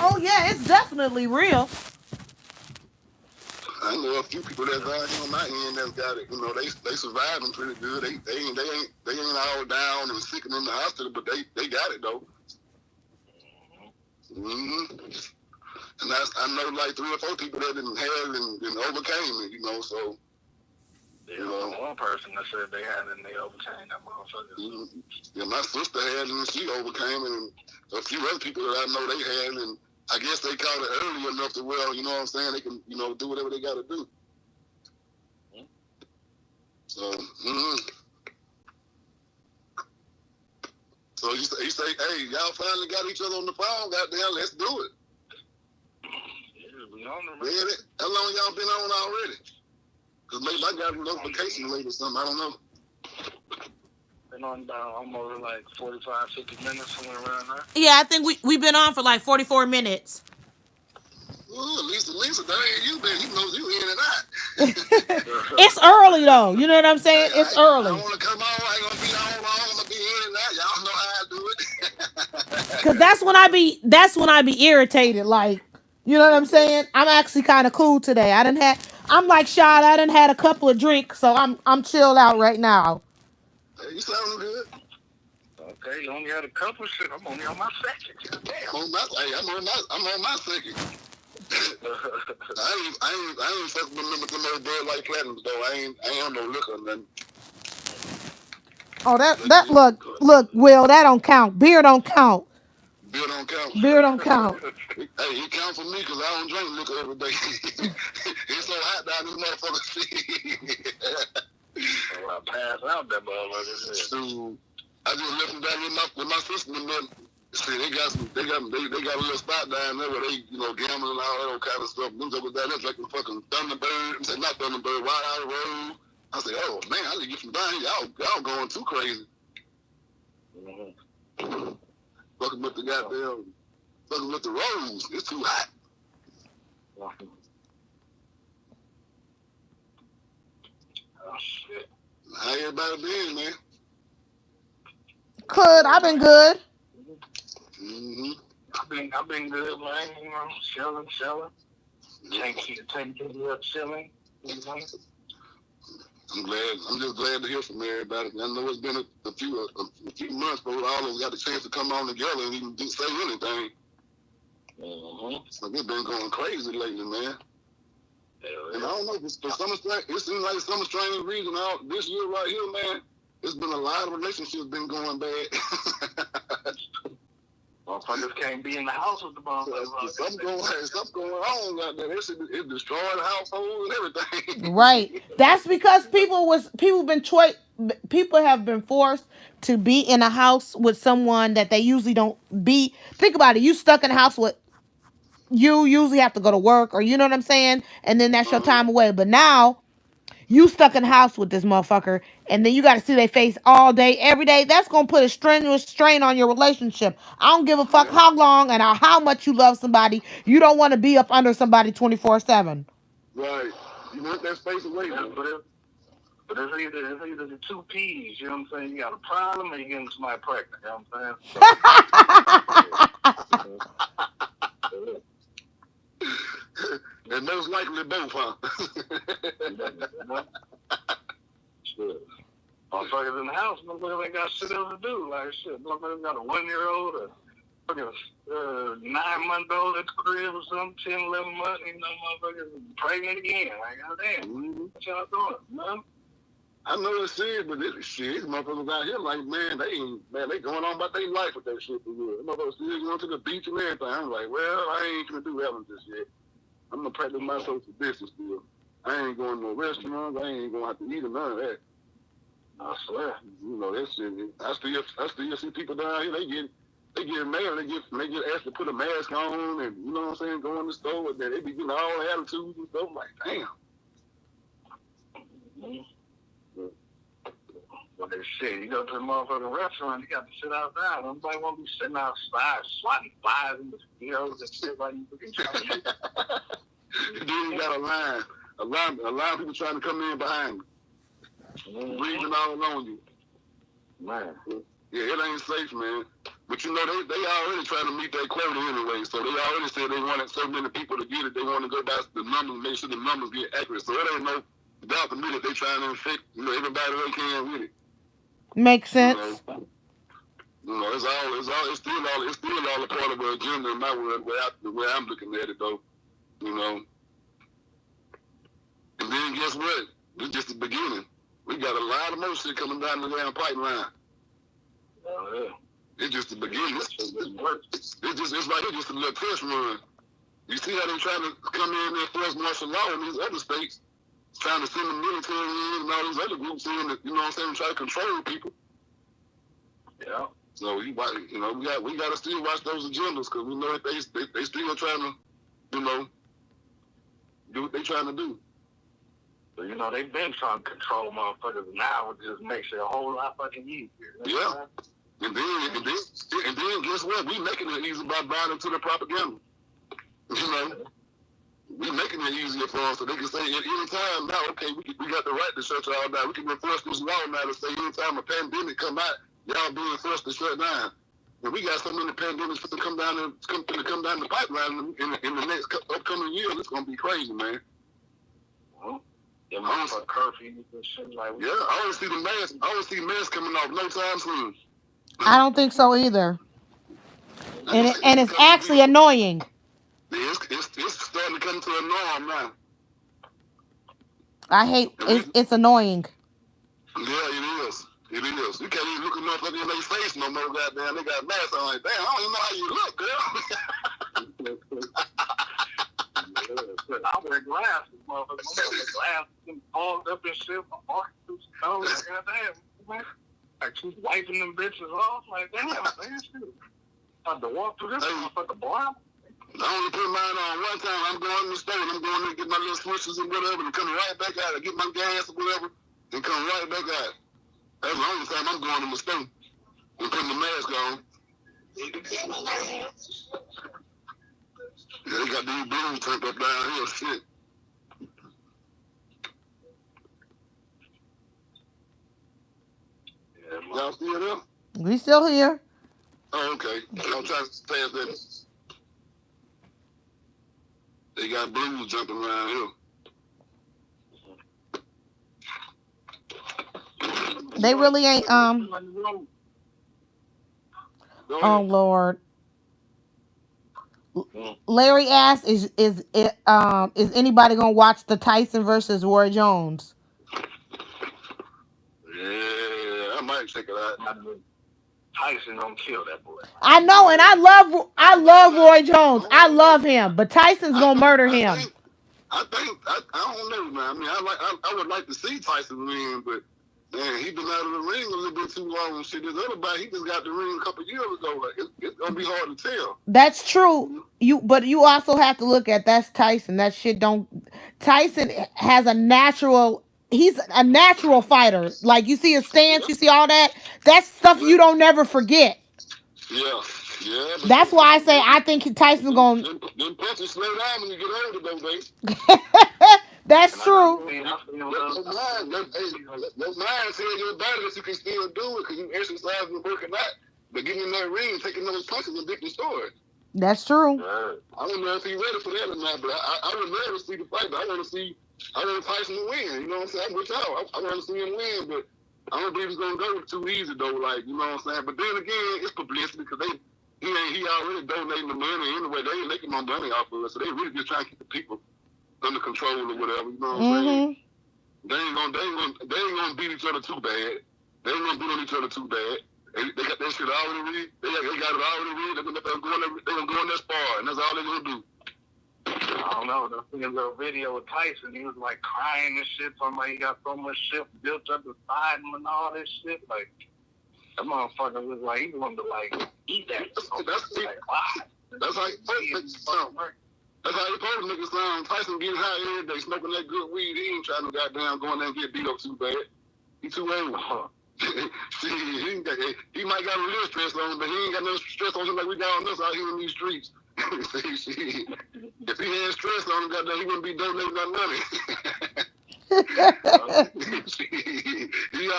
Oh yeah, it's definitely real.
I know a few people that's down here on my end that's got it. You know, they surviving pretty good. They ain't all down and sick and in the hospital, but they got it though. Mm-hmm. And I know like 3 or 4 people that didn't have and overcame it. You know, so.
You know, one person that said they had it and they overcame that motherfucker.
Mm-hmm. Yeah, my sister had it and she overcame it, and a few other people that I know they had, and I guess they caught it early enough to where, you know what I'm saying, they can, you know, do whatever they got to do. So, so you say, hey, y'all finally got each other on the phone, goddamn, let's do it.
Yeah, we on the
ready. How long y'all been on already? Because maybe I got a notification late or something, I don't know.
Been on about almost like 45, 50 minutes, somewhere around there.
Yeah, I think we've been on for like 44 minutes.
Ooh, Lisa, dang, you know you in and out.
It's early though, you know what I'm saying? It's early.
I want to come on, I ain't gonna be on long, I'm gonna be in and out. Y'all know how I do it.
Cause that's when I be irritated, like, you know what I'm saying? I'm actually kind of cool today. I'm like Shad, I done had a couple of drinks, so I'm chilled out right now.
Hey, you sound good.
Okay, you only had a couple shit. I'm only on my second. Damn.
I'm on my second. I ain't fucking remember them old Bud Light Platinums though. I ain't on no liquor or nothing.
Oh, that look, Will, that don't count. Beer don't count.
Beer don't count.
Beer don't count.
Hey, it counts for me because I don't drink liquor every day. It's so hot down this motherfucker.
I passed out that motherfucker.
So I just left them down with my sister and them. See, they got a little spot down there where they, you know, gambling and all that kind of stuff. Them jokers down there drinking fucking Thunderbird. I said, not Thunderbird, Wild Out Road. I said, oh man, I need to get from down here. Y'all going too crazy. Fucking with the roads. It's too hot.
Oh shit.
How everybody been, man?
Good, I've been good.
I've been good, man. You know, chilling. Taking care of chilling. You know?
I'm just glad to hear from everybody. I know it's been a few months, but all of us got a chance to come on together and even say anything. So we've been going crazy lately, man. And I don't know, for some strange, it seems like some strange reason this year right here, man, it's been a lot of relationships been going bad.
Motherfuckers can't be in the house with the motherfuckers.
Something going on out there. It destroyed the household and everything.
Right. That's because people have been forced to be in a house with someone that they usually don't be. Think about it. You stuck in a house with you usually have to go to work, or you know what I'm saying? And then that's your time away. But now you stuck in the house with this motherfucker, and then you got to see their face all day, every day. That's gonna put a strenuous strain on your relationship. I don't give a fuck how long and how much you love somebody. You don't want to be up under somebody 24/7.
Right. You want that space away.
But it's either the two P's, you know what I'm saying? You got a problem or you're getting somebody pregnant, you know what I'm saying?
And most likely both, huh?
Shit. Motherfuckers in the house, motherfuckers ain't got shit else to do. Like, shit, motherfuckers got a 1-year-old, a fucking 9-month-old at the crib or something, 10, 11 months, you know, motherfuckers pregnant again. Like, goddamn, what y'all doing, man?
I know it's serious, but these motherfuckers out here, like, they going on about their life with that shit for real. Motherfuckers still going to the beach and everything. I'm like, well, I ain't gonna do Evans this yet. I'm gonna practice my social distance still. I ain't going to no restaurants. I ain't gonna have to eat or none of that.
I swear.
You know, that shit. I still see people down here. They get mad. They get asked to put a mask on, and you know what I'm saying, go in the store, and they be getting all the attitudes and stuff. Like, damn.
Well, shit, you go to the motherfucking restaurant, you got to sit outside. Nobody want to be sitting outside swatting flies in the mosquitoes and shit like you fucking trying to.
Then you got a line of people trying to come in behind you, breathing all on you.
Man.
Yeah, it ain't safe, man. But you know, they already trying to meet their quota anyway. So they already said they wanted so many people to get it. They want to go by the numbers, make sure the numbers get accurate. So it ain't no doubt to me that they trying to infect, everybody they can with it.
Makes sense.
It's still all a part of the agenda in my world, the way I'm looking at it, though. You know. And then guess what? It's just the beginning. We got a lot of more shit coming down the damn pipeline.
Oh, yeah.
It's just the beginning. It's like it's just a little test run. You see how they trying to come in and enforce martial law in these other states, trying to send the military in and all these other groups in, you know what I'm saying, try to control people.
Yeah.
So we got to still watch those agendas, because we know that they still trying to, do what they trying to do.
So, they've been trying to control motherfuckers. Now it just makes it a whole lot fucking easier.
Yeah. And then guess what? We making it easy by buying into the propaganda. We making it easier for them so they can say at any time now, okay, we got the right to shut y'all down. We can enforce this law now to say anytime a pandemic come out, y'all being forced to shut down. And we got so many pandemics to come down the pipeline in the next upcoming years. It's gonna be crazy, man.
For curfew and shit like that.
Yeah, I don't see masks coming off no time soon.
I don't think so either. And it's actually annoying.
It's starting to come to a norm now.
I hate it's annoying.
Yeah, it is. It is. You can't even look at motherfuckers in their face no more, goddamn. They got masks on. Like, damn, I don't even know how you look, girl.
I wear glasses, motherfucker. Glasses fogged up and shit. My walking through the cold. Goddamn, I keep wiping them bitches off. Like, damn, man, shit. I had to walk through this motherfucker blind.
I only put mine on one time. I'm going to the store and I'm going to get my little switches and whatever and coming right back out and get my gas or whatever and come right back out. That's the only time I'm going to the store and putting the mask on. Yeah, they got these blues turned up down here, shit. Yeah, y'all still there?
We still here.
Oh, okay. I'm trying to pass that. They got blues jumping around here.
They really ain't. Oh Lord. Larry asked, is anybody gonna watch the Tyson versus Roy Jones?
Yeah, I might check it out.
Tyson gonna kill that boy.
I know, and I love Roy Jones. I love him, but Tyson's gonna murder him.
I don't know, man. I mean, I would like to see Tyson win, but man, he been out of the ring a little bit too long and shit. This other guy, he just got the ring a couple years ago. Like, it's gonna be hard to tell.
That's true. But you also have to look at that's Tyson. That shit don't. Tyson has a natural. He's a natural fighter. Like you see his stance, you see all that. That's stuff you don't never forget.
Yeah.
That's why I say I think Tyson's gonna.
Them punches slow down when you get older, though, babe.
That's true.
Your mind tells your body that you can still do it because you exercising and working out. But getting in that ring, taking those punches is a different story.
That's true.
I don't know if he's ready for that or not, but I would never see the fight. But I want Tyson to win. You know what I'm saying? I'm with y'all. I want to see him win, but I don't believe he's gonna go too easy though. Like, you know what I'm saying? But then again, it's publicity because he already donating the money anyway. They ain't making no money off of us, so they really just trying to keep the people under control or whatever. You know what I'm saying? They ain't gonna beat each other too bad. They ain't gonna beat on each other too bad. They got that shit already read. They got it already read. They're gonna go in that spar, and that's all they're gonna do.
I don't know. I seen a little video with Tyson. He was like crying and shit. Talking about he got so much shit built up inside him and all this shit. Like that motherfucker was like he wanted to like eat that. That's how he supposed to make it sound. Tyson getting high every day, smoking that good weed. He ain't trying to goddamn go in there and get beat up too bad. He too old. See, he might got a little stress on him, but he ain't got no stress on him like we got on us out here in these streets. See, if he had stress on him, goddamn, he wouldn't be donating that money. He all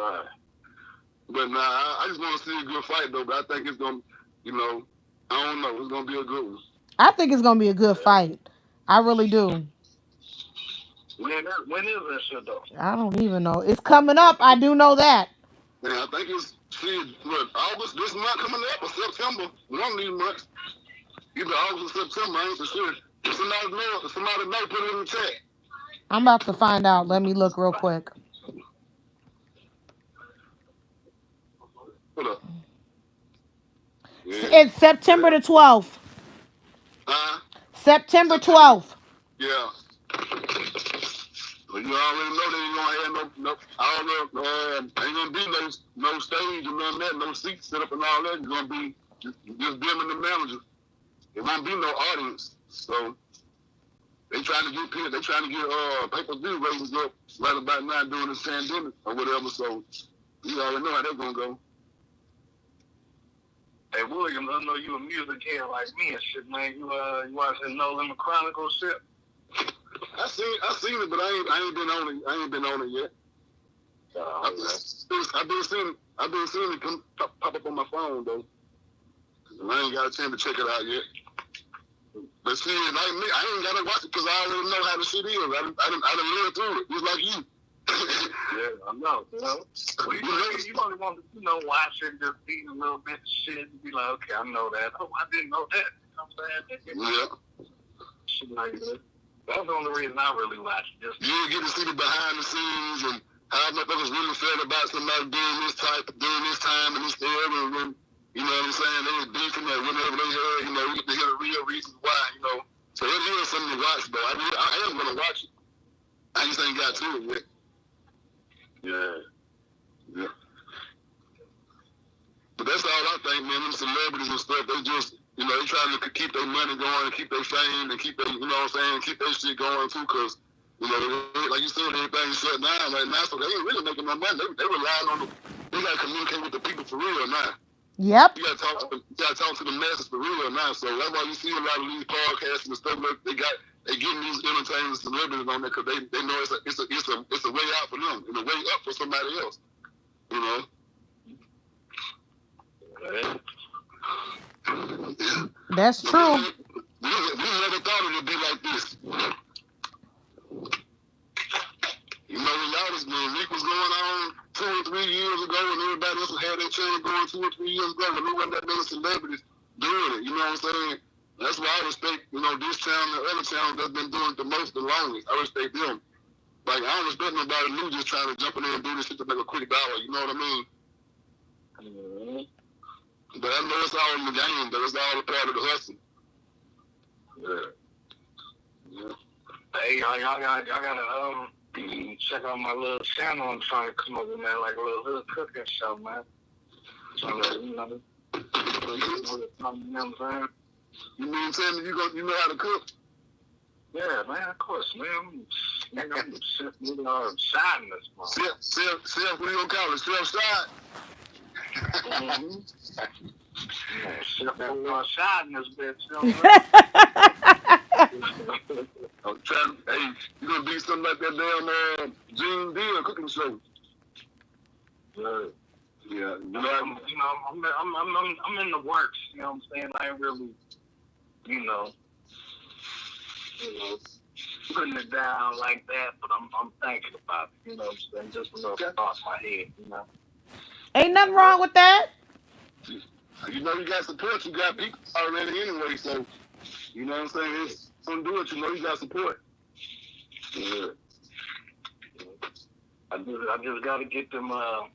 right. But nah, I just want to see a good fight though. But I think it's gonna, you know, I don't know, it's gonna be a good one.
I think it's gonna be a good fight. I really do.
When is that shit though?
I don't even know. It's coming up. I do know that.
Yeah, I think it's August this month coming up or September. One of these months. Either August or September, I ain't for sure. If somebody know, put it in the chat.
I'm about to find out. Let me look real quick.
Hold up.
Yeah. It's September the 12th. September 12th.
Yeah. Well, you already know they ain't gonna have ain't gonna be no stage and none of that, no seats set up and all that. It's gonna be just them and the manager. There won't be no audience. So they trying to get pay-per-view ratings up right about now during this pandemic or whatever. So you already know how that's gonna go.
Hey William, I know you a music head like me and shit, man. You watching No Limit Chronicles shit?
I seen it, but I ain't been on it yet. I've been seeing it pop up on my phone though. I ain't got a chance to check it out yet. But see, like me, I ain't gotta watch it because I already know how the shit is. I done lived through it, just like you.
Yeah, I know. You know, well, you only want to, watch it, just see a little bit of shit and be like, okay, I know that. Oh, I didn't know that. You know what I'm saying?
Yeah.
Shit like that. That's the only reason I really watch it. Just
you get to see the behind the scenes and how motherfuckers really felt about somebody doing this time and this era, and then, you know what I'm saying, they was beefing or whatever they heard, you get to hear the real reasons why, So it is something to watch, though. I am going to watch it. I just ain't got to it yet. Yeah. But that's all I think, man. Them celebrities and stuff, they just, they trying to keep their money going and keep their fame and keep their, keep their shit going too, because, like you said, everything's shut down right now, so they ain't really making no money. They relying on they got to communicate with the people for real now.
Yep.
You got to talk to the masses for real now, so that's why you see a lot of these podcasts and stuff like they getting these entertainers, celebrities on there because they know it's a way out for them and a way up for somebody else, Yeah.
That's true.
We never thought it would be like this. When when Rick was going on 2 or 3 years ago, and everybody else had their channel going 2 or 3 years ago, and there wasn't that many celebrities doing it. You know what I'm saying? That's why I respect, this channel and other channels that's been doing it the most, the longest. I respect them. Like, I don't respect nobody new just trying to jump in there and do this shit to make a quick dollar. You know what I mean? But I know it's all in the game, but it's all a part of the hustle. Yeah.
Hey, y'all gotta check out my little channel. I'm trying to come up with that like a little hood cooking show, man. Trying to, you know what I'm saying?
You mean tell me you know how to cook?
Yeah, man, of course, man. I'm Shad in this one.
Chef, what are you gonna call it? Chef Shad?
Shad in this bitch, you know what
I'm trying. Hey, you gonna be something like that damn Gene Deal cooking show? Yeah.
I'm in the works. You know what I'm saying? I ain't really, putting it down like that, but I'm thinking about it. You know what I'm saying? Just a little thought in my head.
Ain't nothing wrong with that.
You got support. You got people already anyway, so you know what I'm saying? It's gonna do it. You got support. Yeah.
I just gotta get them, the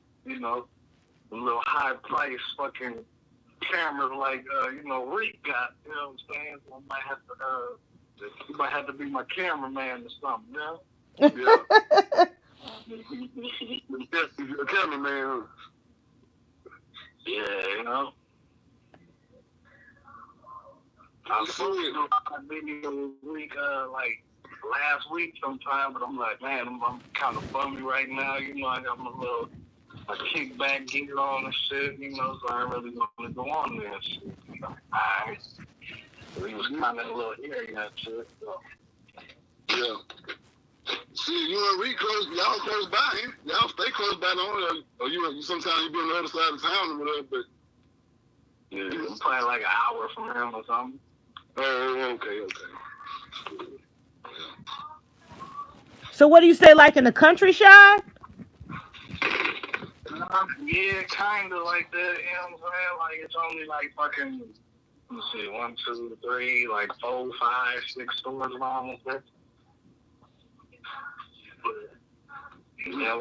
little high price fucking cameras like Reek got. You know what I'm saying? So I might have to you might have to be my cameraman or something, you know?
Yeah. You're a cameraman.
Yeah, I saw a video week, like last week sometime, but I'm like, man, I'm kind of bummy right now. I got my kickback gear on and shit, so I ain't really going to go on there and shit. Alright. So he was kind of a little eerie and shit, so.
Yeah. See, you and Reed y'all close by, eh? Y'all stay close by, or you sometimes you be on the other side of town or whatever, but.
Yeah, it's probably like an hour from him or something.
Oh, okay.
So what do you say, like in the country, Shad?
Yeah, kind of like that, you know what I'm saying? Like, it's only like fucking, let's see, 1, 2, 3, like 4, 5, 6 stores long.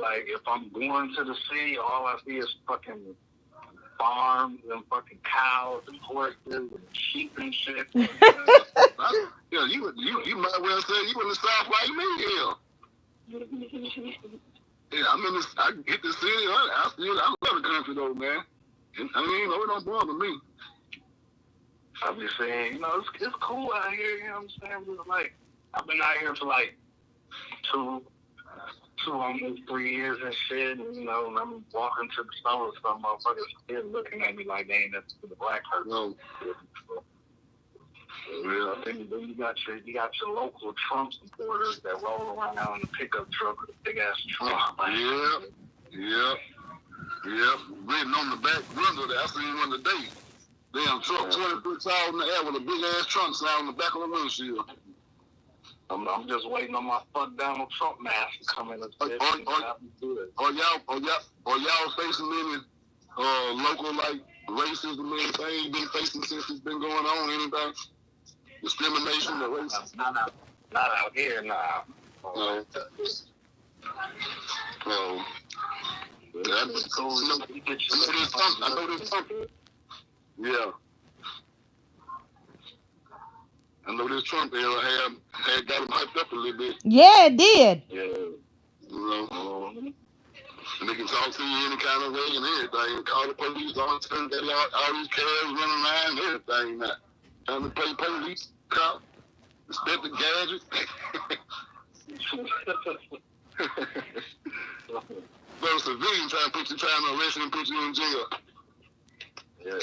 Like, if I'm going to the city, all I see is fucking farms and fucking cows and horses and sheep and shit.
Yeah, you might well say you in the South like me, Yeah, I hit the city. I love the country though, man. It don't bother me.
I'm just saying, it's cool out here. You know what I'm saying? Just like I've been out here for like two, almost 3 years and shit. And, I'm walking to the store, some motherfuckers still looking at me like they ain't nothing to the black person.
No.
Yeah, then you got your local Trump supporters that roll around in the pickup truck with a big ass Trump.
Yep. Written on the back window there. I seen one today. Damn truck, 20 foot tall in the air with a big ass Trump sign on the back of the windshield.
I'm just waiting on my fuck Donald Trump mask to come in.
Are y'all facing any local like racism or anything been facing since it's been going on? Anything? Discrimination or racism?
Not out here, nah.
No. That's cool. I know there's something. Yeah. I know this Trump era had got him hyped up a little bit.
Yeah, it did.
Yeah. And they can talk to you any kind of way and everything. Call the police all the time. They all these cars running around and everything now. Trying to play police, cop, inspect the gadget. But a civilian trying to arrest you and put you in jail.
Yeah.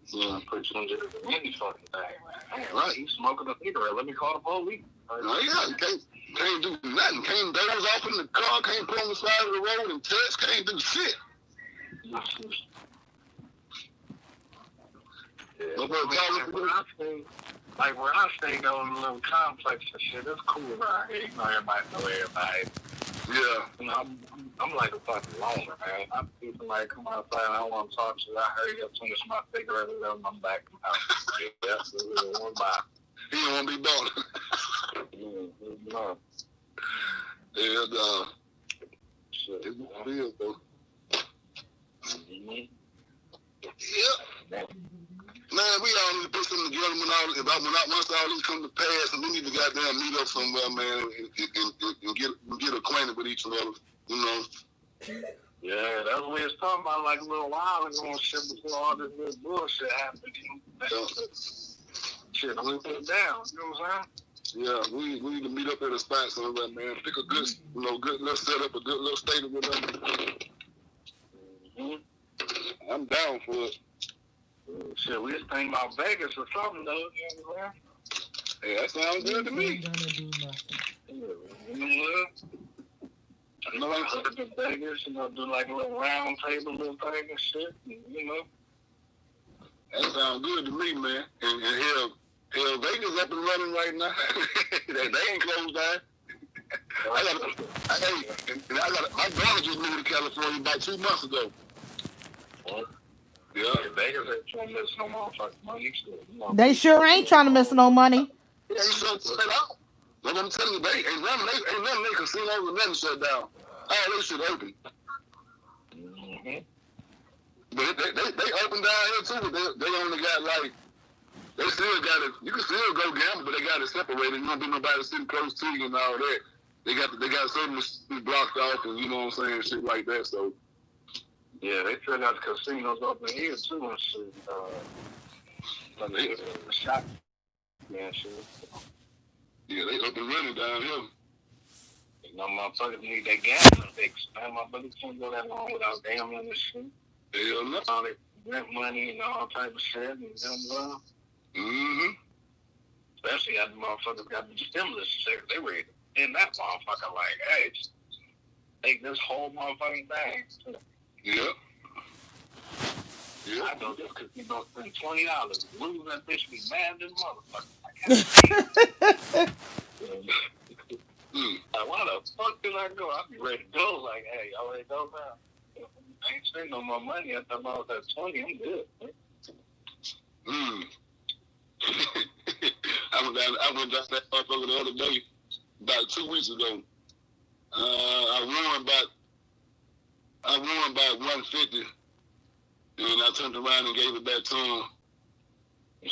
So,
put you in jail for any fucking thing, man.
Right.
You smoking a cigarette. Let me call the police.
Yeah, you can't do nothing. Can't doze off in the car. Can't pull on the side of the road and touch. Can't do shit.
Where I stay, though, in a little complex and shit, it's cool around here. Everybody know everybody.
Yeah.
You know, I'm like a fucking loner, man. I'm people like come outside and I want to talk to you. I hurry up, finish my cigarette, and I'm back out. That's the real one by.
He don't want to be bothered.
No.
Yeah, dog. Shit, it's what it is, though. Yeah. Man, we all need to put something together once all this come to pass, and we need to goddamn meet up somewhere, man, and get acquainted with each other, you know.
Yeah, that's what we was talking about like a little while ago and shit before all this little bullshit happened. Shit, we put it down, you know what I'm saying?
Yeah, we need to meet up at a spot somewhere, man. Pick a good, good little setup, a good little state of it. I'm down for it.
Shit, we just think about Vegas or something, though. You know what I'm saying?
Yeah, that sounds good to me.
I know I heard of Vegas, do like a little round table little thing and shit, you know.
That sounds good to me, man. And hell, Vegas up and running right now. they ain't closed down. My daughter just moved to California about 2 months ago.
What?
Yeah.
Vegas ain't trying to miss no motherfucking money.
They sure ain't trying to miss no money.
Yeah, ain't shut out. Like I'm telling you, ain't nothing they casinos and nothing shut down. All they shit open.
Mm-hmm.
But they open down here too, but they only got like, they still got it, you can still go gamble, but they got it separated. You don't be nobody sitting close to you and all that. They got certain blocked off and you know what I'm saying, shit like that, so.
Yeah, they still got casinos open here too and shit. The shop, man, shit.
Yeah, they up and running down here.
You know, motherfuckers need that gambling fix. Man, motherfuckers can't go that long without gambling and shit.
Hell no.
All that rent money and all type of shit. And,
mm-hmm.
Especially after motherfuckers got the stimulus check. They ready to end that motherfucker like, hey, just take this whole motherfucking thing.
Yeah. Yeah.
I know this because you don't spend $20. Losing that bitch be mad as motherfucker. Like, why the fuck did I go? I'll be ready to go. Like, hey, y'all ready to go now? I ain't spending no more money. I thought I was at 20. I'm good.
I went down that motherfucker the other day, about 2 weeks ago. I won about 150, and I turned around and gave it back to him. You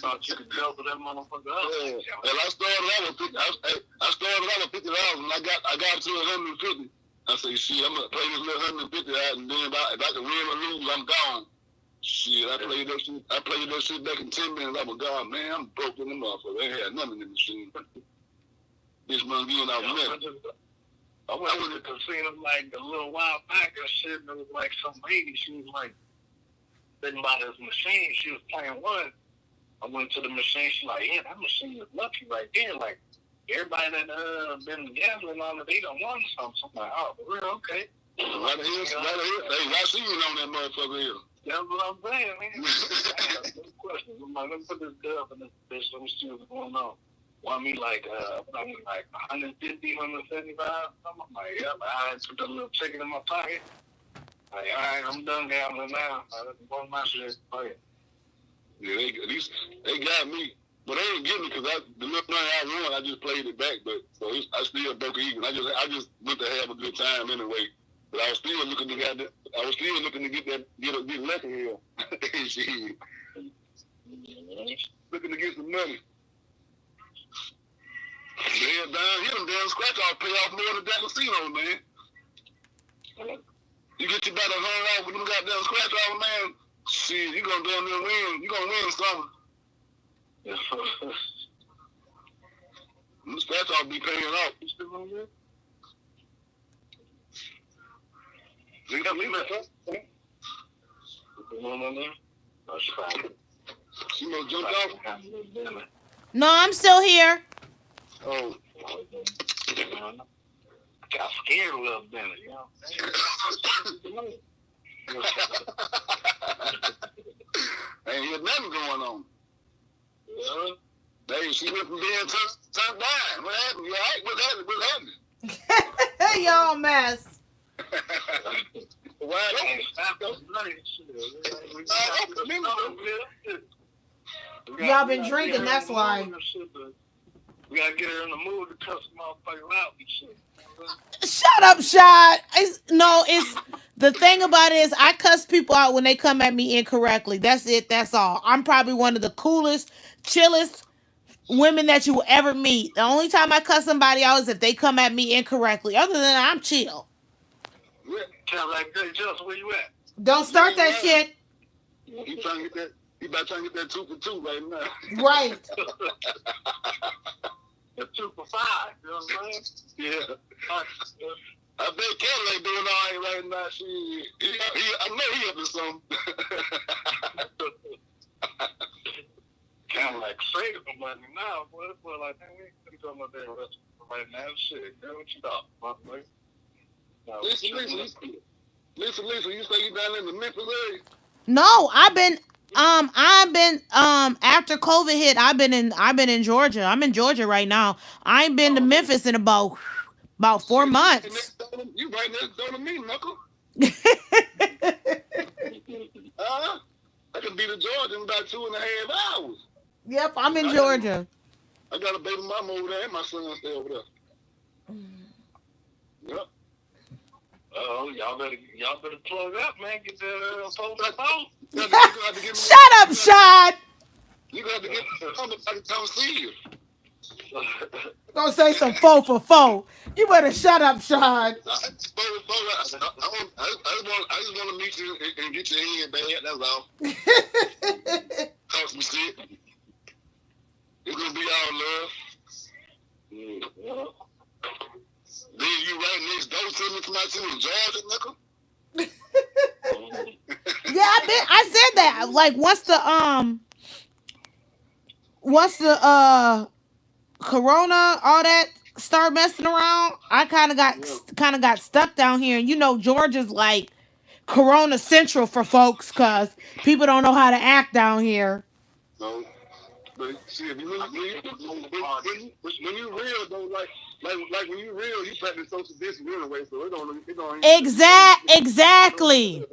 thought you could double that motherfucker up? Yeah. Well, I started out with $50, and I got to 150. I said, shit, I'm gonna play this little 150 out, and then if I can win or lose, I'm gone. Shit, I played that shit back in 10 minutes. I was gone, man. I'm broke in the motherfucker. I ain't had nothing in the machine. This man getting out of
I went to the casino like a little while back and shit, and it was like some lady, she was like sitting by this machine, she was playing one. I went to the machine, she like, yeah, that machine is lucky right there. Like, everybody that been gambling on it, they done won something. I'm like, oh, for real, okay. Right here. Hey, why she was on that motherfucker here? That's what I'm saying, man. I got some questions. I'm like, let me put this dub in this bitch, let me see what's going on. Want me like 150, 175? I'm like, yeah, I put that little chicken in my pocket. Like, all right, I'm done gambling now. I want my shit. Oh, yeah. Yeah, they got me, but they didn't get me because the little thing I won, I just played it back. But so I still broke even. I just went to have a good time anyway. But I was still looking to get lucky here. Shit. Looking to get some money. Man, down here, them damn scratch off pay off more than that casino, man. You get your better hung off with them goddamn scratch off, man. Shit, you gonna damn near win. You gonna win something. Them scratch off be paying off. You still gonna win? You got me, man. She must jump off.
No, I'm still here.
Oh.
Got scared a little bit, you know.
Ain't hear nothing going on.
Yeah.
Hey, she went from being turned down. What happened? You all right? What happened?
Y'all mess.
Why don't
Y'all been drinking, that's why.
We gotta get her in the mood to cuss some motherfuckers out and shit.
Shut up, Shad. It's the thing about it is I cuss people out when they come at me incorrectly. That's it. That's all. I'm probably one of the coolest, chillest women that you will ever meet. The only time I cuss somebody out is if they come at me incorrectly. Other than that, I'm chill.
Tell that good just where you at.
Don't start that shit.
He trying to get that. He about trying to get that 2 for 2 right now.
Right.
The 2 for 5. You know what I'm saying?
Yeah. I bet Kelly ain't doing all right right now. I know he up to something.
Kind of like saving the money now, boy. But like, man, we ain't talking about that restaurant right now. Shit, girl, what you thought, motherfucker?
Listen, you say you down in the Memphis area?
No, I've been after COVID hit, I've been in Georgia. I'm in Georgia right now. I ain't been to Memphis in about 4 months.
You right next door to me, knuckle. I can be to Georgia in about 2.5 hours.
Yep, I'm in Georgia.
I got a baby mama over there and my son stay over there. Yep.
Oh, y'all better plug up, man. Get that phone.
Shut up, Shad.
You got to get somebody to come see you.
Don't say some foe for foe. You better shut up, Shad.
I just want to meet you and get your hand bad. That's all. Talk some shit. It's gonna be all love. Then you right next door to me from my team in Georgia, nigga.
Yeah, I said that. Like once the Corona, all that start messing around, I kind of got stuck down here. And you know, Georgia's like Corona Central for folks because people don't know how to act down here.
No, but see, when you real though, like when you real, you practice social distancing anyway, so it don't.
Exactly.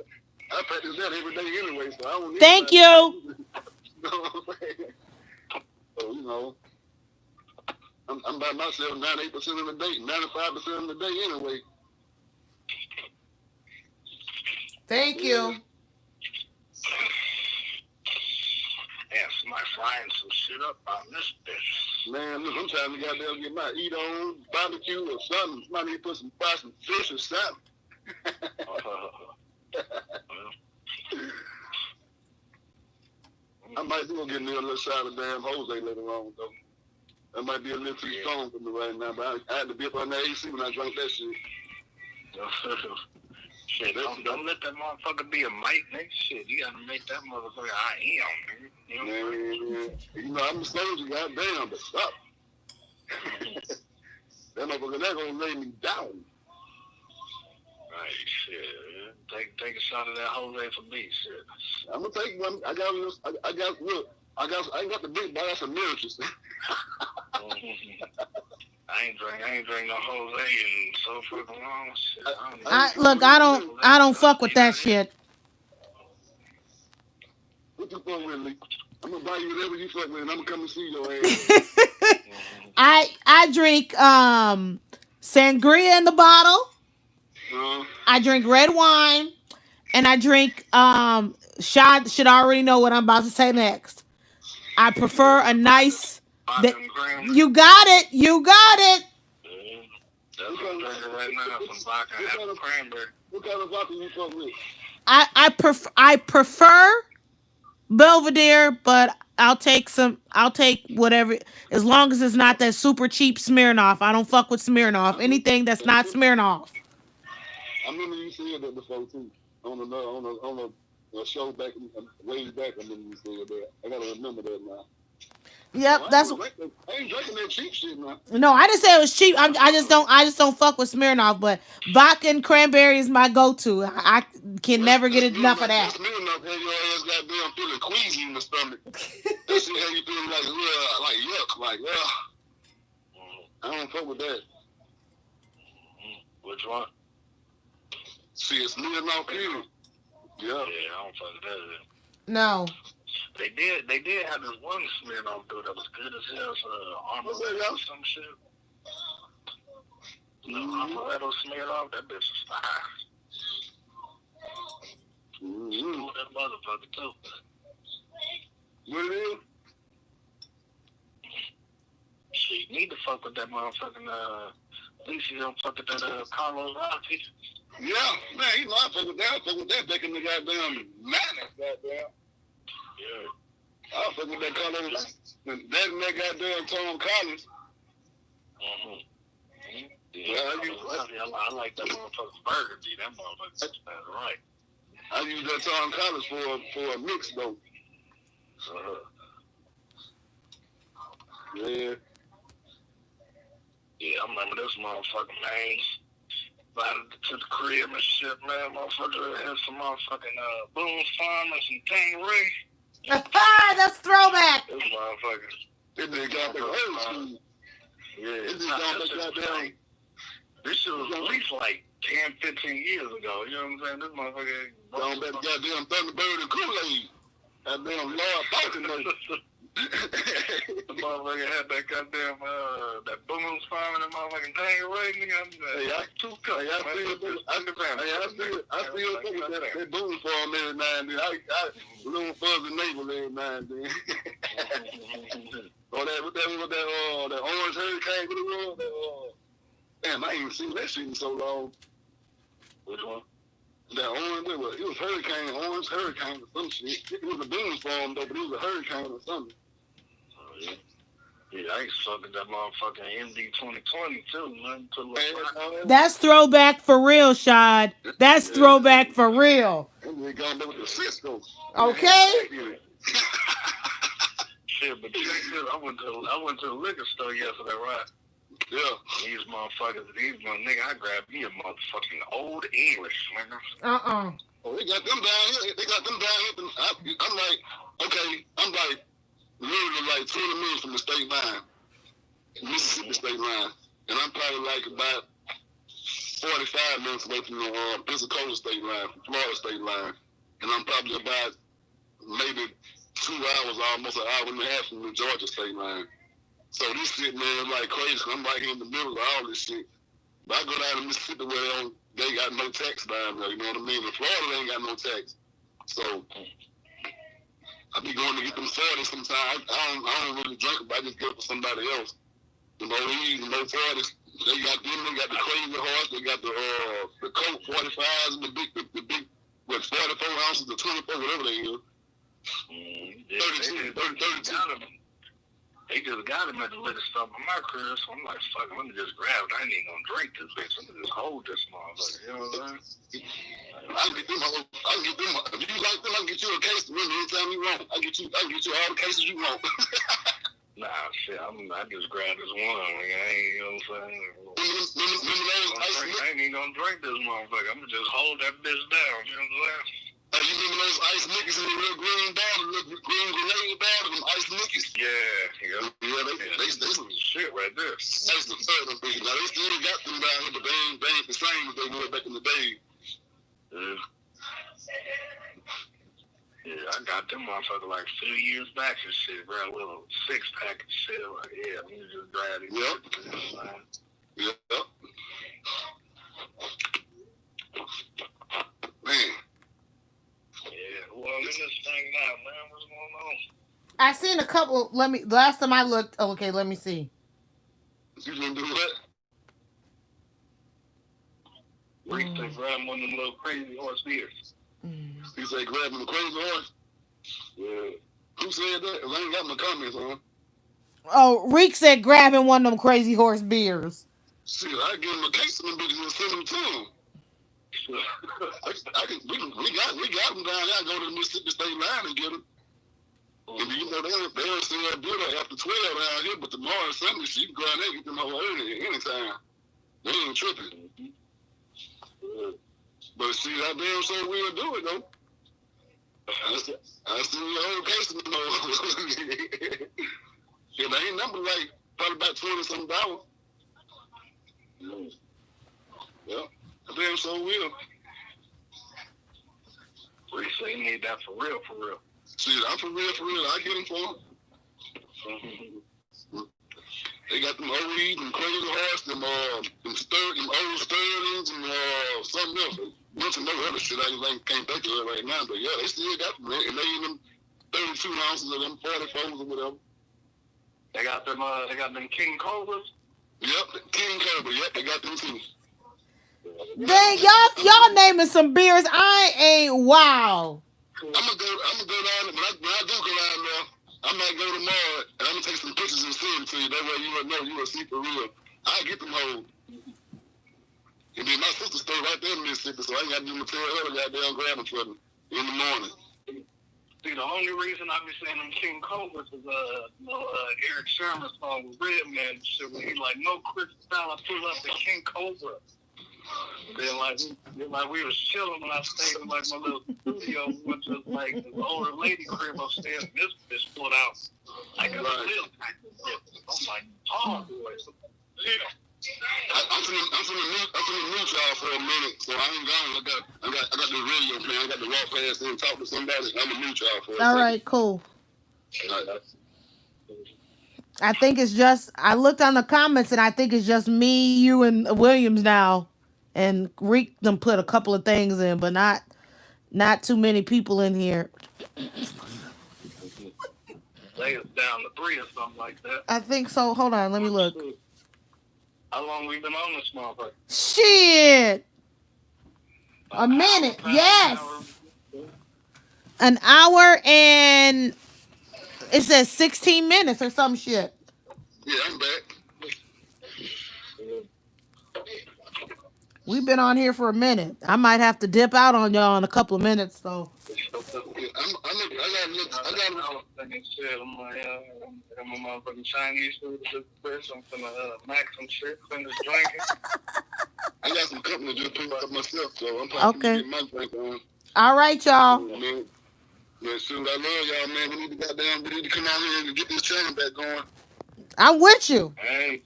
I practice that every day anyway, so I don't need.
Thank you.
You know what I'm saying? So you know. I'm by myself 98% of the day, 95% of the day anyway.
Thank you.
Yeah, somebody frying some shit up on this bitch.
Man, look, I'm trying to goddamn get my eat on barbecue or something. Somebody need to put some fish or something. I might do get me a little shot of damn Jose later on though. That might be a little too strong for me right now, but I had to be up on that AC when I drank that shit.
Shit, don't let that motherfucker be a mate, nigga. Shit, you gotta make that motherfucker I am, nigga. You know what I'm saying?
You know, I'm a soldier, goddamn, but stop. That motherfucker, that gonna lay me down.
Right, shit. Take a shot of that Jose for me, shit.
I'm gonna take one. I ain't got the big, but I got some milkshakes.
I ain't drink no Jose and so fucking long. Shit.
I don't fuck with that shit.
What you fuck with, Lee? I'm gonna buy you whatever you fuck with, and I'm gonna come and see your ass.
I drink sangria in the bottle. I drink red wine, and I drink Shad should already know what I'm about to say next. I prefer a nice. You got it.
That's what I'm drinking right now. Some vodka and cranberry.
What kind of vodka you fuck with?
I prefer Belvedere, but I'll take whatever as long as it's not that super cheap Smirnoff. I don't fuck with Smirnoff. Anything that's not Smirnoff.
I remember you said that before too. On a show back way back. I remember you said that. I gotta remember that now.
Yep,
I ain't drinking that cheap shit now.
No, I didn't say it was cheap. I just don't fuck with Smirnoff. But vodka and cranberry is my go-to. I can never get enough of that.
Smirnoff had your ass goddamn feeling queasy in the stomach. That shit had you feeling like yuck, like I don't fuck with that.
Which one?
Shit, smearing off period. Yeah.
Yeah, I don't fuck with that.
No.
They did have this one smeared off dude that was good as hell.
What's that, y'all?
Or some shit. Amaretto smeared off, that bitch was fire. That motherfucker too.
What it is?
Shit, you need to fuck with that motherfucking at least you don't fuck with that Carlos Rocky.
Yeah, man, you know I fuck with that. I fuck with that back in the goddamn 90s, goddamn.
Yeah.
I fuck with that Carlos. That and that goddamn Tom Collins.
Yeah, I like that motherfucker's burger, G. That motherfucker's right.
I use that Tom Collins for a mix though. Yeah.
Yeah, I remember this motherfucking man. Invited to the crib and shit, man. Motherfucker had some motherfucking Boone's Farm and some Tangeray.
That's throwback.
This motherfucker.
This nigga got the old school.
Yeah,
This nigga goddamn.
This shit was at least like 10, 15 years ago. You know what I'm saying? This motherfucker.
Gone back to goddamn Thunderbird and Kool-Aid. Goddamn Lord Baltimore.
The motherfucker had that goddamn that Boone's Farm and that motherfucking Tangeray, nigga.
Hey, I
two cups.
I feel that Boone's Farm every now and then. I little fuzzy neighbor every now and then. Or that orange hurricane, what it was? Damn, I ain't even seen that shit in so long.
Which one?
That orange, it was orange hurricane or some shit. It was a Boone's Farm though, but it was a hurricane or something.
Oh, yeah. Yeah, I ain't sucking that motherfucking MD 2020 too, man.
That's throwback for real, Shad. That's throwback for real.
And they gone there with the Cisco.
Okay.
Shit, but I went to the liquor store yesterday, right?
Yeah.
These motherfuckers, nigga, I grabbed me a motherfucking Old English, nigga.
Oh, they got them down here. I'm like, okay, I'm like, literally like 20 minutes from the state line, Mississippi state line. And I'm probably like about 45 minutes away from the Pensacola state line, from Florida state line. And I'm probably about maybe 2 hours, almost an hour and a half from the Georgia state line. So this shit, man, is like crazy. I'm right here in the middle of all this shit. But I go down to Mississippi where they got no tax down there, you know what I mean? In Florida, they ain't got no tax. So I be going to get them 40s sometimes. I don't really drink, but I just get it for somebody else. You know, no 40s. They got the crazy horse, they got the Coke 45s and the big, what, 44 ounces, the 24, whatever they is. 32.
They just got him at the liquor store in my crib, so I'm like, fuck it, let me just grab it. I ain't even gonna drink this bitch. Let me just hold this motherfucker. You know what I'm saying?
I can get them. If you like them, I can get you a case to run anytime you want. I can get you all the cases you want.
Nah, shit, I just grabbed this one. Like, I ain't, you know what I'm saying? I ain't even gonna drink this motherfucker. I'm gonna just hold that bitch down. You know what I'm saying?
You remember those ice Nickies in the little green bottle, the green grenade bottle, them ice Nickies?
Yeah,
they
some shit right there.
That's the third thing. Now they still got them down here, but they ain't the same as they were back in the day.
Yeah, I got them motherfuckers like 2 years back and shit, bro. A little 6-pack and shit. Like, yeah, let me just grab it.
Yep. Man.
Yeah, well, in this thing now, man, what's going on?
I seen a couple. Last time I looked. Okay, let me see.
You gonna do what?
Reese said grab one of them little crazy horse beers.
He said grabbing the crazy horse? Yeah. Who said that? I ain't got no comments on.
Oh, Reek said grabbing one of them crazy horse beers.
Shit, I give him a case of them bitches and send them to him. We got them down there. I go to the Mississippi state line and get them. And you know, they don't sell beer after 12 around here, but tomorrow and Sunday, you can go out there and get them whole early anytime. They ain't tripping. But see, I damn sure will do it, though. I see your whole case no more. Yeah, they ain't number like probably about $20-something. Yeah, I damn so will.
We say need that for real, for real.
See, I'm for real. I get them for them. They got them OEs and crazy horse, them old Sterlings and something else. A bunch of other shit I can't think of it right now, but yeah, they still got them, and they in them 32 ounces of them 44s or whatever.
They got them King Cobras.
Yep, King Cobra. Yep, they got them too.
Dang, y'all naming some beers. I ain't wow.
I'm gonna go down. When I do go down there, I might go tomorrow and I'm gonna take some pictures and send them to you. That way you will know you will see for real. I get them home. And then my sister stay right there in Mississippi, so I ain't got to do material her goddamn grab them for me in the morning.
See, the only reason I be saying them King Cobras is Eric Sherman's song with Redman shit when he like no freestyle, I pull up the King Cobra. Then like we was chilling when I stayed in like my little studio, which was like this older lady crib upstairs. And this bitch pulled out like a little pack of shit. I'm like, oh boy, yeah.
I'm finna mute y'all for a minute, so I ain't gone. I got the radio playing. I got to walk past and talk to somebody. I'm gonna mute y'all for a second.
All right, cool.
All right.
I think it's just I looked on the comments and I think it's just me, you, and Williams now. And Reek them put a couple of things in, but not too many people in here.
Lay us down to 3 or something like that.
I think so. Hold on, let me look.
How long we been on this motherfucker?
Shit. A minute. Yes. An hour and it says 16 minutes or some shit.
Yeah, I'm back.
We've been on here for a minute. I might have to dip out on y'all in a couple of minutes, though.
I'm a motherfucking Chinese food fish. I'm finna max some shit, finish drinking.
I got some company just picked up myself, so I'm probably gonna get my drink on.
All right, y'all.
Man, shoot, I love y'all, man. We need to come out here and get this channel back going.
I'm with you.
Hey.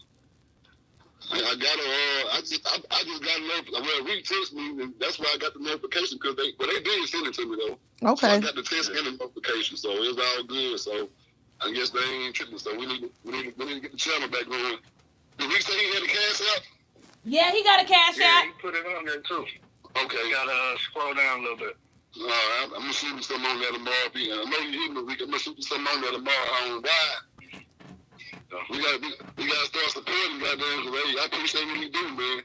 I just got a notification. Well, Reed texted me, and that's why I got the notification because they did send it to me though.
Okay.
So I got the text and the notification, so it was all good. So I guess they ain't tripping. So we need to get the channel back going. Did Reed say he had a cash out?
Yeah, he got a cash
Yeah,
out.
he put it on there too.
Okay.
You gotta scroll down a little bit.
All right, I'm gonna shoot you something on that tomorrow. I know you hitting Reed. I'm gonna shoot you something on that tomorrow. On why? We gotta start supporting goddamn. I appreciate what you do, man.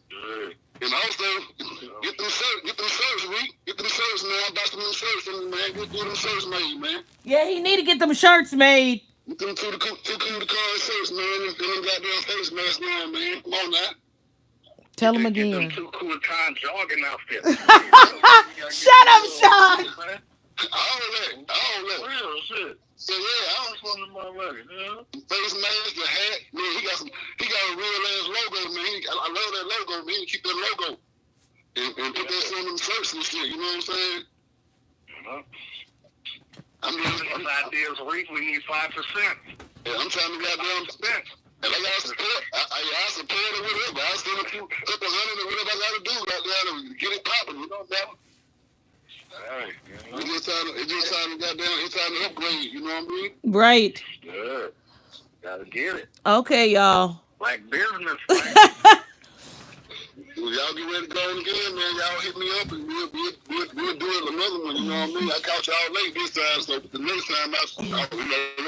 Good.
And also, get them shirts, Reed. Get them shirts, man. I buy some new shirts from you, man. Get them shirts made, man.
Yeah, he need to get them shirts made.
Get them two cool to car shirts, man. And them goddamn face masks, man. Come on now.
Tell him
Get
again.
them two cool time jogging outfits.
Shut up, Shad.
All that.
Real shit.
So yeah, I
just want my money, man.
Face mask, the hat, man. He got a real ass logo, man. I love that logo, man. Keep that logo and put that shit on them shirts and shit. You know what I'm saying?
I'm ideas week. We need 5%.
Yeah, I'm trying to goddamn spend. And I got support. I support it, whatever. I send a few couple hundred or whatever I gotta do, goddamn, get it popping. You know what I'm
Right.
It's time to upgrade, you know what I mean?
Right.
Good. Gotta get it.
Okay, y'all.
Like business, right?
Well, y'all get ready to go again, man. Y'all hit me up and we'll do it another one, you know what I mean? I caught y'all late this time, so the next time let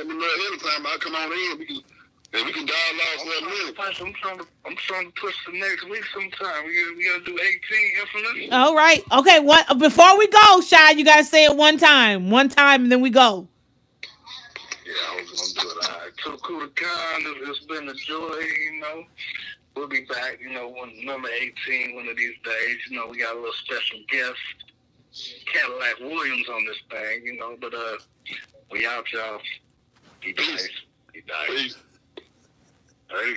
me know ahead of time. I'll come on in and we can dialogue for a minute.
I'm trying to push the next week sometime. We gotta do 18 infinite.
All right. Okay. What before we go, Shad, you gotta say it one time, and then we go.
Yeah, I was gonna do it. All right. Too cool to con. It's been a joy. You know, we'll be back. You know, when number 18 one of these days. You know, we got a little special guest, Cadillac Williams, on this thing. You know, but we out, y'all. He dies.
Peace.
Hey.